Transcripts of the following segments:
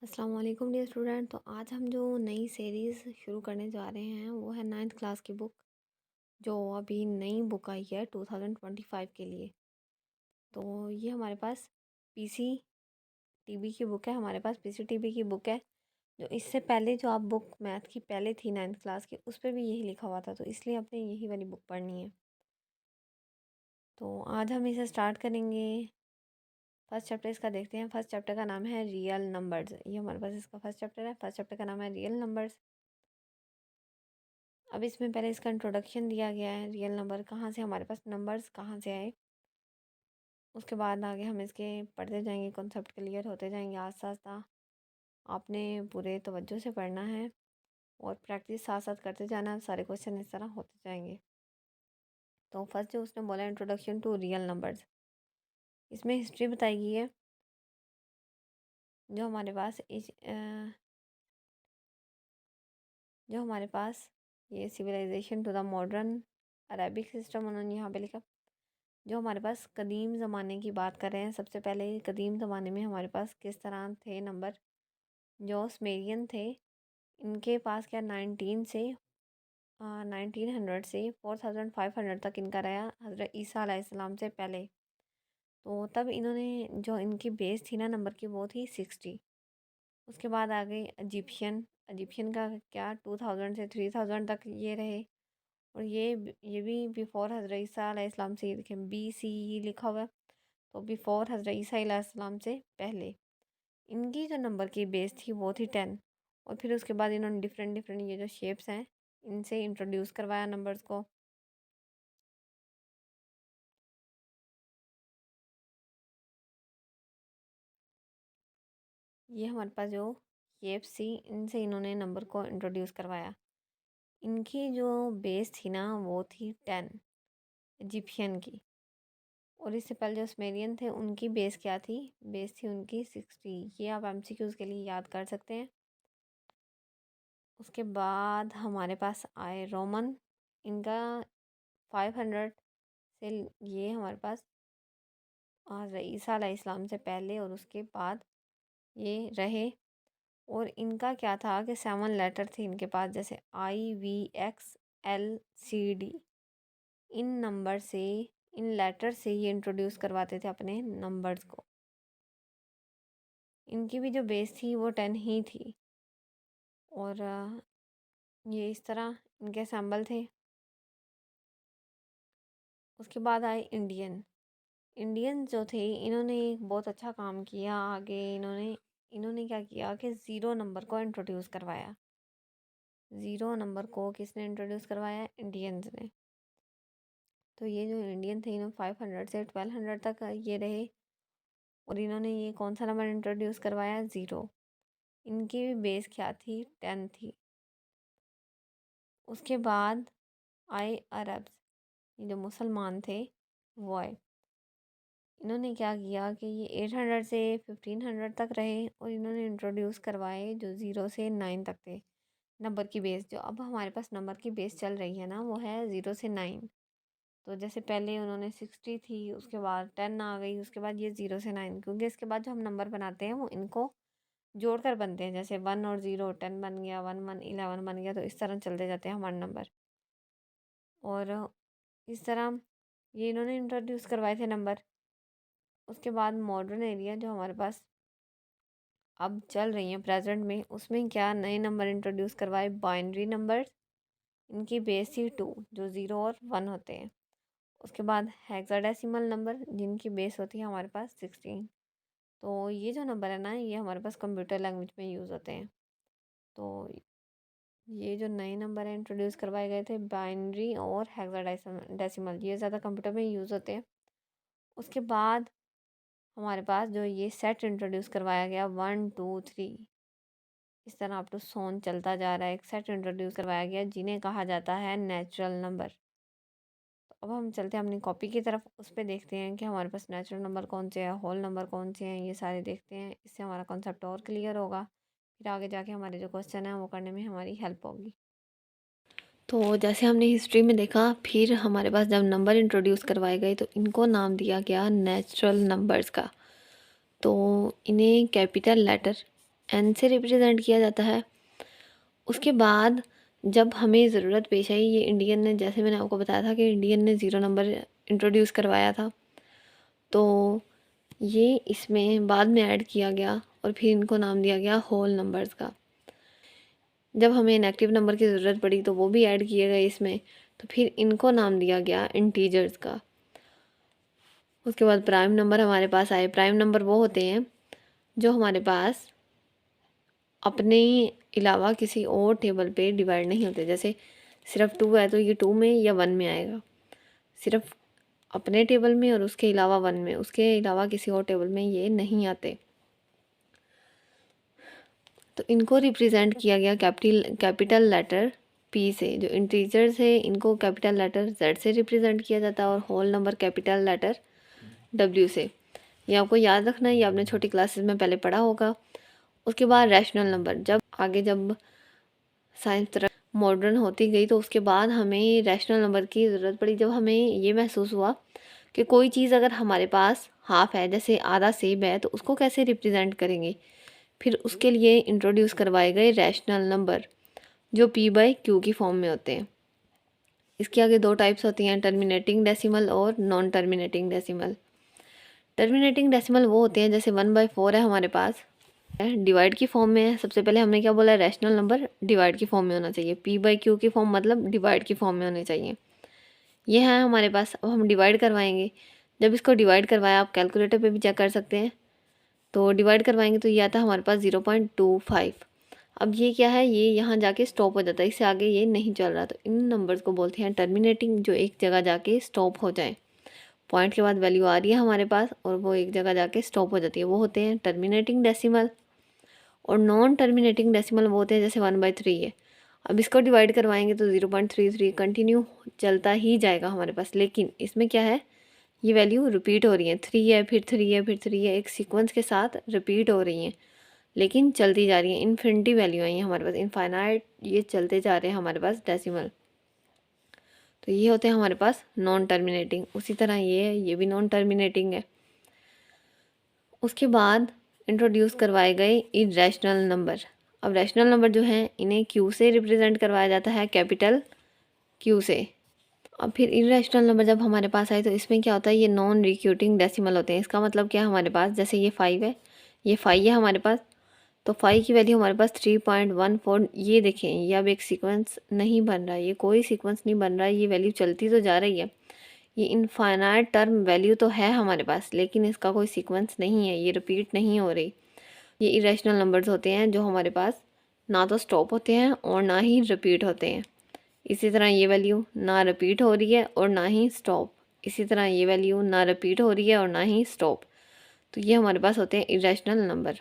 अस्सलाम वालेकुम dear student. तो आज हम जो नई सीरीज़ शुरू करने जा रहे हैं वो है नाइन्थ क्लास की बुक, जो अभी नई बुक आई है 2025 के लिए। तो ये हमारे पास पीसी टीबी की बुक है, हमारे पास पीसी टीबी की बुक है। जो इससे पहले जो आप बुक मैथ की पहले थी नाइन्थ क्लास की, उस पर भी यही लिखा हुआ था, तो इसलिए आपने यही वाली बुक पढ़नी है। तो आज हम इसे स्टार्ट करेंगे। फर्स्ट चैप्टर इसका देखते हैं। फर्स्ट चैप्टर का नाम है रियल नंबर्स। ये हमारे पास इसका फर्स्ट चैप्टर है। फर्स्ट चैप्टर का नाम है रियल नंबर्स। अब इसमें पहले इसका इंट्रोडक्शन दिया गया है, रियल नंबर कहाँ से, हमारे पास नंबर्स कहाँ से आए। उसके बाद आगे हम इसके पढ़ते जाएंगे, कॉन्सेप्ट क्लियर होते जाएंगे आस्ता आस्ता। आपने पूरे तवज्जो से पढ़ना है और प्रैक्टिस साथ साथ करते जाना, सारे क्वेश्चन इस तरह होते जाएंगे। तो फर्स्ट जो उसने बोला इंट्रोडक्शन टू रियल नंबर्स, इसमें हिस्ट्री बताई गई है। जो हमारे पास जो हमारे पास ये civilization to the modern Arabic system उन्होंने यहाँ पे लिखा। जो हमारे पास कदीम ज़माने की बात कर रहे हैं, सबसे पहले कदीम ज़माने में हमारे पास किस तरह थे नंबर। जो स्मेरियन थे, इनके पास क्या 1900 से 4500 तक इनका रहा, हज़रत ईसा अलैहिस्सलाम से पहले। तो तब इन्होंने जो इनकी बेस थी ना नंबर की, वो थी 60। उसके बाद आ गई इजिप्शियन। इजिप्शियन का क्या 2000 से 3000 तक ये रहे। और ये भी बिफोर हज़रत ईसा अलैहिस्सलाम से, ये देखें BC लिखा हुआ है, तो बिफोर हज़रत ईसा अलैहिस्सलाम से पहले। इनकी जो नंबर की बेस थी वो थी 10। और फिर उसके बाद इन्होंने डिफरेंट डिफरेंट ये जो शेप्स हैं, इनसे इंट्रोड्यूस करवाया नंबर्स को। ये हमारे पास जो शेप्स थी, इनसे इन्होंने नंबर को इंट्रोड्यूस करवाया। इनकी जो बेस थी ना वो थी 10 इजिप्शियन की। और इससे पहले जो स्मेरियन थे, उनकी बेस क्या थी, बेस थी उनकी 60। ये आप MCQs के लिए याद कर सकते हैं। उसके बाद हमारे पास आए रोमन। इनका 500 से ये हमारे पास और ईसा अलैहिस्सलाम से पहले और उसके बाद ये रहे। और इनका क्या था कि 7 लेटर थे इनके पास, जैसे IVXLCD। इन नंबर से, इन लेटर से ये इंट्रोड्यूस करवाते थे अपने नंबर्स को। इनकी भी जो बेस थी वो 10 ही थी। और ये इस तरह इनके सैम्बल थे। उसके बाद आए इंडियन। इंडियन जो थे, इन्होंने एक बहुत अच्छा काम किया। आगे इन्होंने इन्होंने क्या किया कि ज़ीरो नंबर को इंट्रोड्यूस करवाया। ज़ीरो नंबर को किसने इंट्रोड्यूस करवाया? इंडियंस ने। तो ये जो इंडियन थे, इन्होंने 500 से 1200 तक ये रहे। और इन्होंने ये कौन सा नंबर इंट्रोड्यूस करवाया? ज़ीरो। इनकी भी बेस क्या थी? 10 थी। उसके बाद आए अरब्स। ये जो मुसलमान थे वो आए। इन्होंने क्या किया कि ये 800 से 1500 तक रहे। और इन्होंने इंट्रोड्यूस करवाए जो 0 से 9 तक थे नंबर की बेस। जो अब हमारे पास नंबर की बेस चल रही है ना, वो है 0 से 9। तो जैसे पहले उन्होंने 60 थी, उसके बाद 10 आ गई, उसके बाद ये 0 से 9। क्योंकि इसके बाद जो हम नंबर बनाते हैं वो इनको जोड़कर बनते हैं। जैसे 1 और 0 10 बन गया, 1 1 11 बन गया। तो इस तरह चलते जाते हैं हमारे नंबर। और इस तरह ये इन्होंने इंट्रोड्यूस करवाए थे नंबर। उसके बाद मॉडर्न एरिया जो हमारे पास अब चल रही हैं प्रेजेंट में, उसमें क्या नए नंबर इंट्रोड्यूस करवाए? Binary numbers. इनकी बेस थी 2, जो 0 और 1 होते हैं। उसके बाद हेक्साडेसिमल नंबर, जिनकी बेस होती है हमारे पास 16। तो ये जो नंबर है ना, ये हमारे पास कंप्यूटर लैंग्वेज में यूज़ होते हैं। तो ये जो नए नंबर हैं इंट्रोड्यूस करवाए गए थे, बाइनरी और हेक्साडेसिमल, ये ज़्यादा कंप्यूटर में यूज़ होते हैं। उसके बाद हमारे पास जो ये सेट इंट्रोड्यूस करवाया गया 1 2 3, इस तरह अप टू सोन चलता जा रहा है। एक सेट इंट्रोड्यूस करवाया गया जिन्हें कहा जाता है नेचुरल नंबर। तो अब हम चलते हैं अपनी कॉपी की तरफ, उस पर देखते हैं कि हमारे पास नेचुरल नंबर कौन से हैं, होल नंबर कौन से हैं, ये सारे देखते हैं। इससे हमारा कॉन्सेप्ट और क्लियर होगा। फिर आगे जाके हमारे जो क्वेश्चन हैं वो करने में हमारी हेल्प होगी। तो जैसे हमने हिस्ट्री में देखा, फिर हमारे पास जब नंबर इंट्रोड्यूस करवाए गए तो इनको नाम दिया गया नेचुरल नंबर्स का। तो इन्हें कैपिटल लेटर n से रिप्रेजेंट किया जाता है। उसके बाद जब हमें ज़रूरत पेश आई, ये इंडियन ने, जैसे मैंने आपको बताया था कि इंडियन ने 0 नंबर इंट्रोड्यूस करवाया था, तो ये इसमें बाद में ऐड किया गया और फिर इनको नाम दिया गया होल नंबर्स का। जब हमें इनएक्टिव नंबर की ज़रूरत पड़ी तो वो भी ऐड किए गए इसमें, तो फिर इनको नाम दिया गया इंटीजर्स का। उसके बाद प्राइम नंबर हमारे पास आए। प्राइम नंबर वो होते हैं जो हमारे पास अपने अलावा किसी और टेबल पे डिवाइड नहीं होते। जैसे सिर्फ 2 है तो ये 2 में या 1 में आएगा, सिर्फ अपने टेबल में और उसके अलावा 1 में, उसके अलावा किसी और टेबल में ये नहीं आते। तो इनको रिप्रेजेंट किया गया कैपिटल लेटर P से। जो इंटीजर्स है इनको कैपिटल लेटर Z से रिप्रेजेंट किया जाता है और whole number capital letter W से। ये आपको याद रखना है, ये आपने छोटी क्लासेस में पहले पढ़ा होगा। उसके बाद रैशनल नंबर, जब साइंस तरफ मॉडर्न होती गई तो उसके बाद हमें रैशनल नंबर की ज़रूरत पड़ी। जब हमें ये महसूस हुआ कि कोई चीज़ अगर हमारे पास हाफ है, जैसे आधा सेब है, तो उसको कैसे रिप्रेजेंट करेंगे, फिर उसके लिए इंट्रोड्यूस करवाए गए रैशनल नंबर जो P/Q की फॉर्म में होते हैं। इसके आगे 2 टाइप्स होती हैं, टर्मिनेटिंग डेसिमल और non terminating decimal. Terminating decimal वो होते हैं, जैसे 1/4 है हमारे पास, डिवाइड की फॉर्म में है। सबसे पहले हमने क्या बोला, रैशनल नंबर डिवाइड की फॉर्म में होना चाहिए। P/Q की फॉर्म मतलब डिवाइड की फॉर्म में होने चाहिए। ये है हमारे पास। अब हम डिवाइड करवाएंगे। जब इसको डिवाइड करवाया, आप कैलकुलेटर पे भी चेक कर सकते हैं, तो डिवाइड करवाएंगे तो ये आता है हमारे पास 0.25। अब ये क्या है, ये यहाँ जाके स्टॉप हो जाता है, इससे आगे ये नहीं चल रहा। तो इन नंबर्स को बोलते हैं टर्मिनेटिंग, जो एक जगह जाके स्टॉप हो जाए। पॉइंट के बाद वैल्यू आ रही है हमारे पास और वो एक जगह जाके स्टॉप हो जाती है, वो होते हैं टर्मिनेटिंग डेसिमल। और नॉन टर्मिनेटिंग डेसिमल वो होते हैं, जैसे 1/3 है। अब इसको डिवाइड करवाएंगे तो 0.33 कंटिन्यू चलता ही जाएगा हमारे पास। लेकिन इसमें क्या है, ये वैल्यू रिपीट हो रही है, 3 है, फिर 3 है, फिर 3 है, एक सीक्वेंस के साथ रिपीट हो रही हैं, लेकिन चलती जा रही हैं। इन्फिनिटी वैल्यू आई है हमारे पास, इनफाइनाइट ये चलते जा रहे हैं हमारे पास डेसिमल। तो ये होते हैं हमारे पास नॉन टर्मिनेटिंग। उसी तरह ये है, ये भी नॉन टर्मिनेटिंग है। उसके बाद इंट्रोड्यूस करवाए गए इरेशनल नंबर। अब रैशनल नंबर जो हैं इन्हें Q से रिप्रेजेंट करवाया जाता है, कैपिटल Q से। अब फिर इरेशनल नंबर जब हमारे पास आए तो इसमें क्या होता है, ये नॉन रिक्यूटिंग डेसिमल होते हैं। इसका मतलब क्या है, हमारे पास जैसे ये 5 है, ये 5 है हमारे पास, तो 5 की वैल्यू हमारे पास 3.14। ये देखें, ये अब एक सीक्वेंस नहीं बन रहा है, ये कोई सीक्वेंस नहीं बन रहा है, ये वैल्यू चलती तो जा रही है। ये इनफाइनाइट टर्म वैल्यू तो है हमारे पास, लेकिन इसका कोई सीक्वेंस नहीं है, ये रिपीट नहीं हो रही। ये इरेशनल नंबर्स होते हैं जो हमारे पास ना तो स्टॉप होते हैं और ना ही रिपीट होते हैं। इसी तरह ये वैल्यू ना रिपीट हो रही है और ना ही स्टॉप। इसी तरह ये वैल्यू ना रिपीट हो रही है और ना ही स्टॉप। तो ये हमारे पास होते हैं इरेशनल नंबर।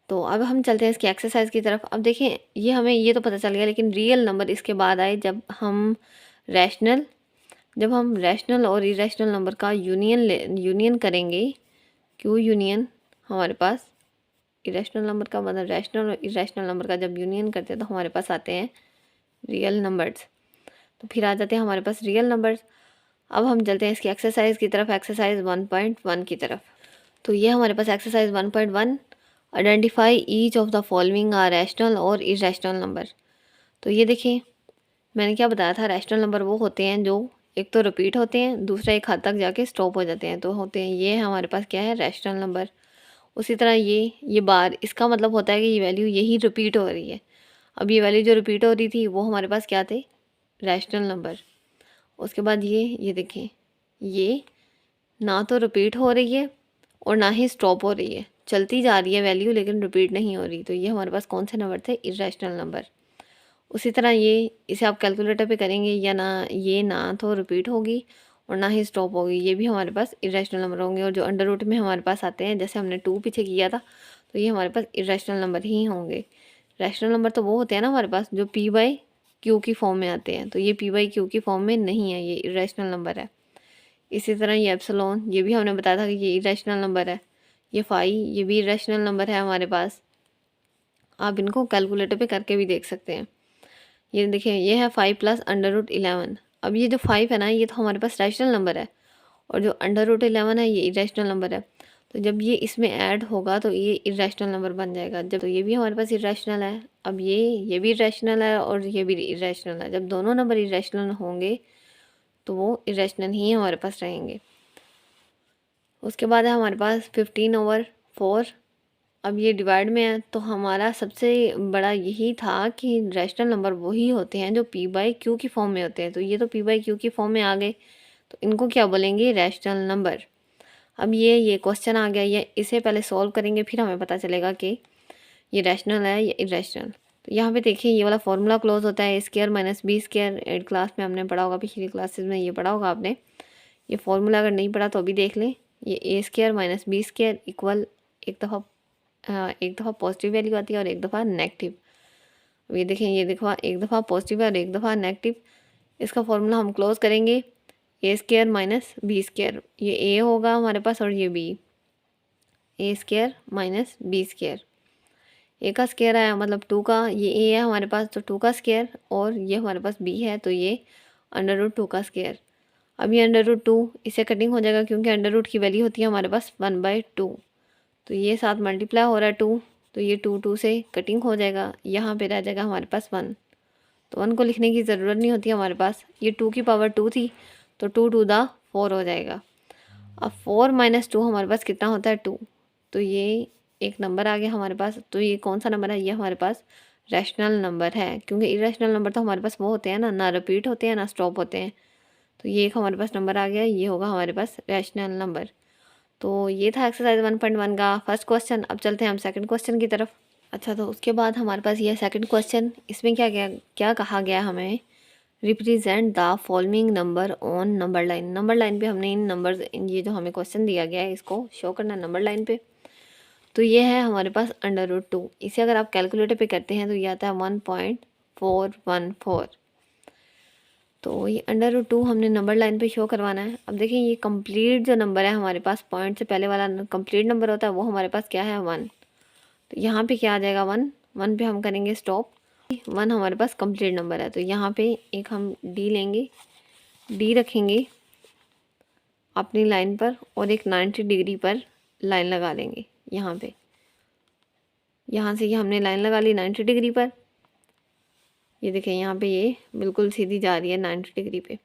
तो अब हम चलते हैं इसकी एक्सरसाइज की तरफ। अब देखें, ये हमें ये तो पता चल गया, लेकिन रियल नंबर इसके बाद आए रैशनल जब हम रैशनल और इरेशनल नंबर का यूनियन करेंगे, क्यों यूनियन, हमारे पास इरेशनल नंबर का मतलब रैशनल और इरेशनल नंबर का जब यूनियन करते हैं तो हमारे पास आते हैं रियल नंबर्स। तो फिर आ जाते हैं हमारे पास रियल नंबर्स। अब हम चलते हैं इसकी एक्सरसाइज की तरफ, एक्सरसाइज 1.1 की तरफ। तो ये हमारे पास exercise 1.1, identify each of the following are rational और इरेशनल नंबर। तो ये देखिए, मैंने क्या बताया था, रैशनल नंबर वो होते हैं जो एक तो रिपीट होते हैं, दूसरा एक हद तक जाके स्टॉप हो जाते हैं, तो होते हैं ये हमारे पास क्या है, रैशनल नंबर। उसी तरह ये बार, इसका मतलब होता है कि ये वैल्यू यही रिपीट हो रही है। अब ये वैल्यू जो रिपीट हो रही थी वो हमारे पास क्या थे, रैशनल नंबर। उसके बाद ये देखें, ये ना तो रिपीट हो रही है और ना ही स्टॉप हो रही है, चलती जा रही है वैल्यू लेकिन रिपीट नहीं हो रही। तो ये हमारे पास कौन से नंबर थे, इरेशनल नंबर। उसी तरह इसे आप कैलकुलेटर पे करेंगे, या ये ना तो रिपीट होगी और ना ही स्टॉप होगी, ये भी हमारे पास इरेशनल नंबर होंगे। और जो अंडर रूट में हमारे पास आते हैं, जैसे हमने 2 पीछे किया था, तो ये हमारे पास इरेशनल नंबर ही होंगे। रैशनल नंबर तो वो होते हैं ना हमारे पास जो P/Q की फॉर्म में आते हैं, तो ये P/Q की फॉर्म में नहीं है, ये इरेशनल नंबर है। इसी तरह ये एप्सिलॉन, ये भी हमने बताया था कि ये इरेशनल नंबर है। ये फाई, ये भी इरेशनल नंबर है हमारे पास। आप इनको कैलकुलेटर पे करके भी देख सकते हैं। ये देखिए, ये है 5 + √11। अब ये जो 5 है ना, ये तो हमारे पास रैशनल नंबर है, और जो √11 है ये इरेशनल नंबर है। तो जब ये इसमें ऐड होगा तो ये इरेशनल नंबर बन जाएगा। जब तो ये भी हमारे पास इरेशनल है, अब ये भी इरेशनल है और ये भी इरेशनल है। जब दोनों नंबर इरेशनल होंगे तो वो इरेशनल ही हमारे पास रहेंगे। उसके बाद है हमारे पास 15/4। अब ये डिवाइड में है तो हमारा सबसे बड़ा यही था कि रैशनल नंबर वही होते हैं जो p/q की फॉर्म में होते हैं। तो ये तो p/q की फॉर्म में आ गए, तो इनको क्या बोलेंगे, रैशनल नंबर। अब ये क्वेश्चन आ गया, ये इसे पहले सॉल्व करेंगे फिर हमें पता चलेगा कि ये रैशनल है या इरेशनल। तो यहाँ पे देखिए ये वाला फॉर्मूला क्लोज होता है a² - b²। 8th क्लास में हमने पढ़ा होगा, पिछली क्लासेस में ये पढ़ा होगा आपने। ये फॉर्मूला अगर नहीं पढ़ा तो अभी देख लें। ये a² - b² इक्वल एक दफ़ा पॉजिटिव वैल्यू आती है और एक दफ़ा नेगेटिव। ये देखें, ये देखो एक दफ़ा पॉजिटिव है और एक दफ़ा नेगेटिव। इसका फॉर्मूला हम क्लोज करेंगे a² - b²। ये a होगा हमारे पास और ये b, a² - b²। ए का स्क्वायर आया मतलब 2 का, ये a है हमारे पास तो 2 का स्क्वायर, और ये हमारे पास b है तो ये √2 का स्क्वायर। अब ये √2 इससे कटिंग हो जाएगा क्योंकि अंडर की वैल्यू होती है हमारे पास 1/2। तो ये साथ मल्टीप्लाई हो रहा है 2, तो ये 2 से कटिंग हो जाएगा, यहाँ पे रह जाएगा हमारे पास 1। तो 1 को लिखने की ज़रूरत नहीं होती हमारे पास, ये 2 की पावर 2 थी तो 2 × 2 = 4 हो जाएगा। अब 4 - 2 हमारे पास कितना होता है, 2। तो ये एक नंबर आ गया हमारे पास। तो ये कौन सा नंबर है, ये हमारे पास रैशनल नंबर है, क्योंकि इरेशनल नंबर तो हमारे पास वो होते हैं ना रिपीट होते हैं ना स्टॉप होते हैं। तो ये एक हमारे पास नंबर आ गया, ये होगा हमारे पास रैशनल नंबर। तो ये था एक्सरसाइज 1.1 का फर्स्ट क्वेश्चन। अब चलते हैं हम सेकंड क्वेश्चन की तरफ। अच्छा, तो उसके बाद हमारे पास ये सेकंड क्वेश्चन, इसमें क्या कहा गया हमें, represent the following number on number line. Number line पे हमने इन नंबर्स, ये जो हमें क्वेश्चन दिया गया है इसको शो करना नंबर लाइन पे। तो ये है हमारे पास √2। इसे अगर आप कैलकुलेटर पे करते हैं तो ये आता है 1.414। तो ये √2 हमने नंबर लाइन पे शो करवाना है। अब देखिए ये कंप्लीट जो नंबर है हमारे पास, पॉइंट से पहले वाला कंप्लीट नंबर होता है वो हमारे पास क्या है, 1। तो यहाँ पे क्या आ जाएगा, 1 पे हम करेंगे स्टॉप। 1 हमारे पास कंप्लीट नंबर है, तो यहाँ पे एक हम डी लेंगे, डी रखेंगे अपनी लाइन पर और एक 90 डिग्री पर लाइन लगा देंगे यहाँ पे। यहाँ से ये हमने लाइन लगा ली 90 डिग्री पर। ये देखें यहाँ पे ये बिल्कुल सीधी जा रही है 90 डिग्री पे।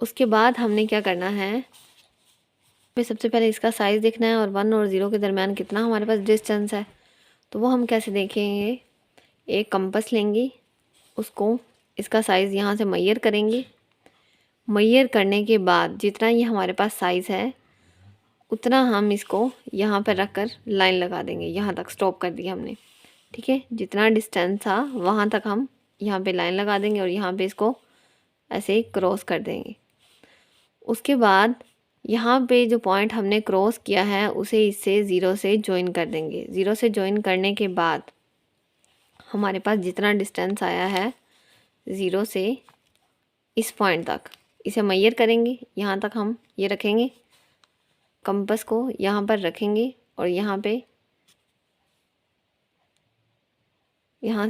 उसके बाद हमने क्या करना है, सबसे पहले इसका साइज़ देखना है और 1 और 0 के दरमियान कितना हमारे पास डिस्टेंस है। तो वो हम कैसे देखेंगे, एक कंपास लेंगे, उसको इसका साइज़ यहाँ से मेजर करेंगे। मेजर करने के बाद जितना ये हमारे पास साइज़ है उतना हम इसको यहाँ पर रख कर लाइन लगा देंगे। यहाँ तक स्टॉप कर दिया हमने, ठीक है। जितना डिस्टेंस था वहाँ तक हम यहाँ पे लाइन लगा देंगे और यहाँ पे इसको ऐसे क्रॉस कर देंगे। उसके बाद यहाँ पे जो पॉइंट हमने क्रॉस किया है उसे इससे 0 से ज्वाइन कर देंगे। 0 से ज्वाइन करने के बाद हमारे पास जितना डिस्टेंस आया है 0 से इस पॉइंट तक, इसे मेजर करेंगे। यहाँ तक हम ये रखेंगे, कंपास को यहाँ पर रखेंगे और यहाँ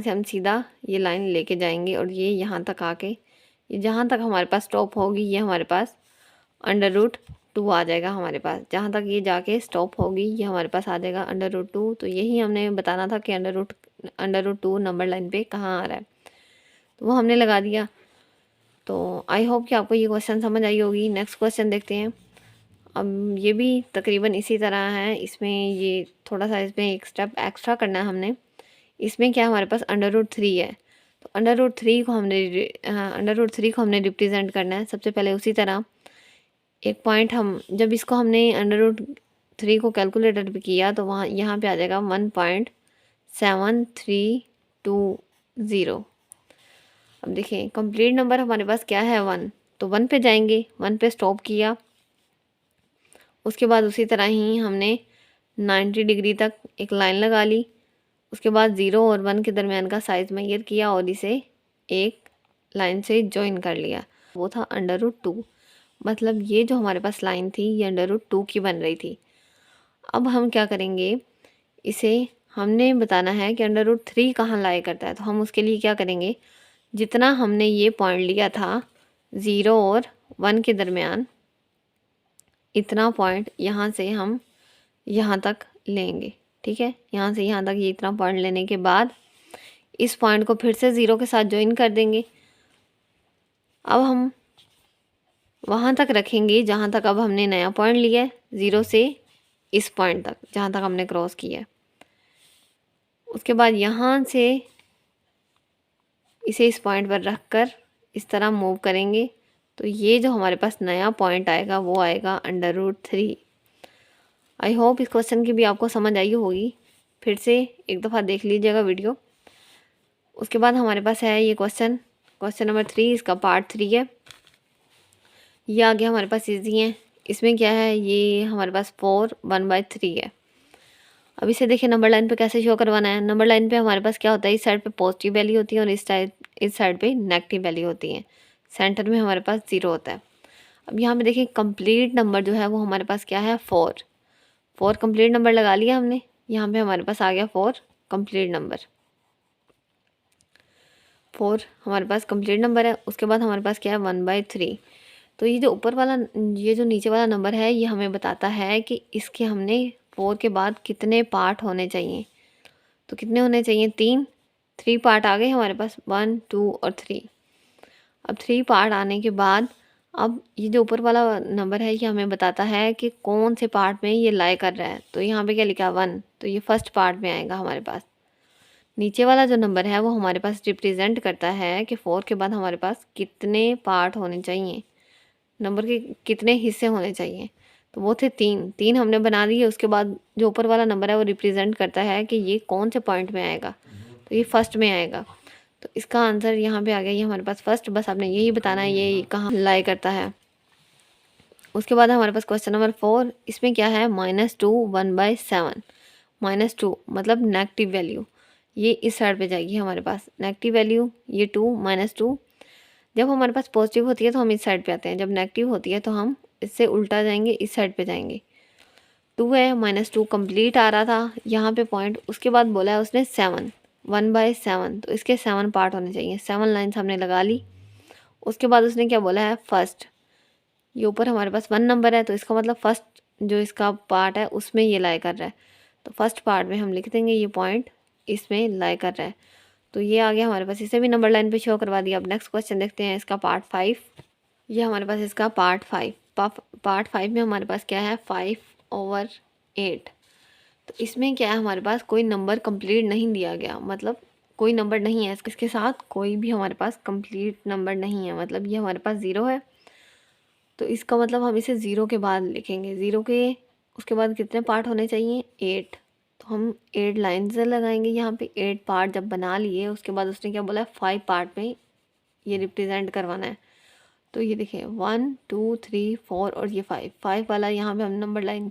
से हम सीधा ये लाइन लेके जाएंगे और ये यहाँ तक आके ये जहाँ तक हमारे पास स्टॉप होगी ये हमारे पास √2 आ जाएगा हमारे पास। जहाँ तक ये जाके स्टॉप होगी ये हमारे पास आ जाएगा √2। तो यही हमने बताना था कि √2 नंबर लाइन पे कहाँ आ रहा है, तो वो हमने लगा दिया। तो आई होप कि आपको ये क्वेश्चन समझ आई होगी। नेक्स्ट क्वेश्चन देखते हैं। अब ये भी तकरीबन इसी तरह है, इसमें ये थोड़ा सा इसमें एक स्टेप एक्स्ट्रा करना है हमने। इसमें क्या हमारे पास √3 है, तो √3 को हमने रिप्रेजेंट करना है। सबसे पहले उसी तरह एक पॉइंट हम जब इसको हमने √3 को कैलकुलेटर पे किया तो वहाँ यहाँ पे आ जाएगा 1.7320। अब देखें कंप्लीट नंबर हमारे पास क्या है, 1। तो 1 पे जाएंगे, 1 पे स्टॉप किया। उसके बाद उसी तरह ही हमने 90 डिग्री तक एक लाइन लगा ली। उसके बाद 0 और 1 के दरमियान का साइज़ मेजर किया और इसे एक लाइन से ज्वाइन कर लिया, वो था √2। मतलब ये जो हमारे पास लाइन थी ये √2 की बन रही थी। अब हम क्या करेंगे, इसे हमने बताना है कि √3 कहाँ लाई करता है। तो हम उसके लिए क्या करेंगे, जितना हमने ये पॉइंट लिया था 0 और 1 के दरमियान, इतना पॉइंट यहाँ से हम यहाँ तक लेंगे। ठीक है, यहाँ से यहाँ तक ये इतना पॉइंट लेने के बाद इस पॉइंट को फिर से 0 के साथ ज्वाइन कर देंगे। अब हम वहाँ तक रखेंगे जहाँ तक अब हमने नया पॉइंट लिया है, 0 से इस पॉइंट तक जहाँ तक हमने क्रॉस किया है। उसके बाद यहाँ से इसे इस पॉइंट पर रख कर इस तरह मूव करेंगे, तो ये जो हमारे पास नया पॉइंट आएगा वो आएगा √3। आई होप इस क्वेश्चन की भी आपको समझ आई होगी। फिर से एक दफ़ा देख लीजिएगा वीडियो। उसके बाद हमारे पास है ये क्वेश्चन नंबर 3, इसका पार्ट 3 है। ये आगे हमारे पास ईजी है। इसमें क्या है, ये हमारे पास 4 1/3 है। अब इसे देखिए नंबर लाइन पे कैसे शो करवाना है। नंबर लाइन पे हमारे पास क्या होता है, इस साइड पे पॉजिटिव वैल्यू होती है और इस साइड पे नेगेटिव वैल्यू होती है। सेंटर में हमारे पास 0 होता है। अब यहाँ पे देखिए कंप्लीट नंबर जो है वो हमारे पास क्या है, 4 कंप्लीट नंबर लगा लिया हमने। यहाँ पे हमारे पास आ गया 4 कंप्लीट नंबर, 4 हमारे पास कंप्लीट नंबर है। उसके बाद हमारे पास क्या है, 1/3। तो ये जो ऊपर वाला, ये जो नीचे वाला नंबर है, ये हमें बताता है कि इसके हमने 4 के बाद कितने पार्ट होने चाहिए। तो कितने होने चाहिए, 3 पार्ट आ गए हमारे पास, 1 2 और 3। अब 3 पार्ट आने के बाद अब ये जो ऊपर वाला नंबर है ये हमें बताता है कि कौन से पार्ट में ये लाई कर रहा है। तो यहाँ पे क्या लिखा है, 1, तो ये फर्स्ट पार्ट में आएगा हमारे पास। नीचे वाला जो नंबर है वो हमारे पास रिप्रेजेंट करता है कि 4 के बाद हमारे पास कितने पार्ट होने चाहिए, नंबर के कितने हिस्से होने चाहिए। तो वो थे 3 हमने बना दिए। उसके बाद जो ऊपर वाला नंबर है वो रिप्रेजेंट करता है कि ये कौन से पॉइंट में आएगा, तो ये फर्स्ट में आएगा। तो इसका आंसर यहाँ पे आ गया, ये हमारे पास फर्स्ट। बस आपने यही बताना है ये कहाँ लाई करता है। उसके बाद हमारे पास क्वेश्चन नंबर 4, इसमें क्या है, -2 1/7। -2 मतलब नेगेटिव वैल्यू, ये इस साइड पे जाएगी हमारे पास नेगेटिव वैल्यू। ये 2 -2, जब हमारे पास पॉजिटिव होती है तो हम इस साइड पे आते हैं, जब नेगेटिव होती है तो हम इससे उल्टा जाएंगे, इस साइड पे जाएंगे। 2 है, -2 कंप्लीट आ रहा था यहाँ पे पॉइंट। उसके बाद बोला है उसने 7, 1/7, तो इसके 7 पार्ट होने चाहिए। 7 लाइन्स हमने लगा ली। उसके बाद उसने क्या बोला है, फर्स्ट। ये ऊपर हमारे पास 1 नंबर है, तो इसका मतलब फर्स्ट जो इसका पार्ट है उसमें ये लाई कर रहा है। तो फर्स्ट पार्ट में हम लिख देंगे ये पॉइंट इसमें लाई कर रहा है। तो ये आ गया हमारे पास, इसे भी नंबर लाइन पे शो करवा दिया। अब नेक्स्ट क्वेश्चन देखते हैं, इसका पार्ट 5। ये हमारे पास इसका पार्ट 5। पार्ट 5 में हमारे पास क्या है, 5/8। तो इसमें क्या है, हमारे पास कोई नंबर कंप्लीट नहीं दिया गया, मतलब कोई नंबर नहीं है इसके साथ, कोई भी हमारे पास कंप्लीट नंबर नहीं है। मतलब ये हमारे पास 0 है, तो इसका मतलब हम इसे 0 के बाद लिखेंगे। 0 के उसके बाद कितने पार्ट होने चाहिए, 8। तो हम 8 लाइन्स लगाएंगे यहाँ पे। 8 पार्ट जब बना लिए उसके बाद उसने क्या बोला है, 5 पार्ट में ये रिप्रेजेंट करवाना है। तो ये देखिए 1 2 3 4 और ये 5 वाला यहाँ पे हम नंबर लाइन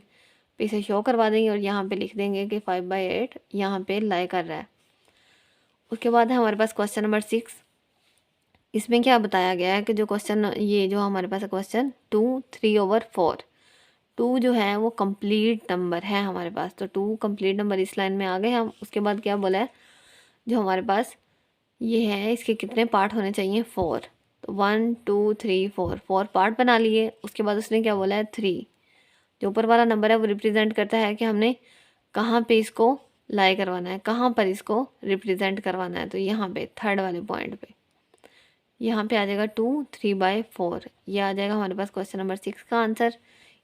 पे इसे शो करवा देंगे और यहाँ पे लिख देंगे कि 5/8 यहाँ पे लाई कर रहा है। उसके बाद है हमारे पास क्वेश्चन नंबर 6। इसमें क्या बताया गया है कि जो क्वेश्चन, ये जो हमारे पास है क्वेश्चन 2 3/4। 2 जो है वो कंप्लीट नंबर है हमारे पास, तो 2 कंप्लीट नंबर इस लाइन में आ गए हम। उसके बाद क्या बोला है, जो हमारे पास ये है इसके कितने पार्ट होने चाहिए, 4। तो 1 2 3 4 पार्ट बना लिए। उसके बाद उसने क्या बोला है, 3। जो ऊपर वाला नंबर है वो रिप्रेजेंट करता है कि हमने कहाँ पे इसको लाई करवाना है, कहाँ पर इसको रिप्रेजेंट करवाना है। तो यहाँ पे थर्ड वाले पॉइंट पे यहाँ पे आ जाएगा 2 3/4। ये आ जाएगा हमारे पास क्वेश्चन नंबर 6 का आंसर।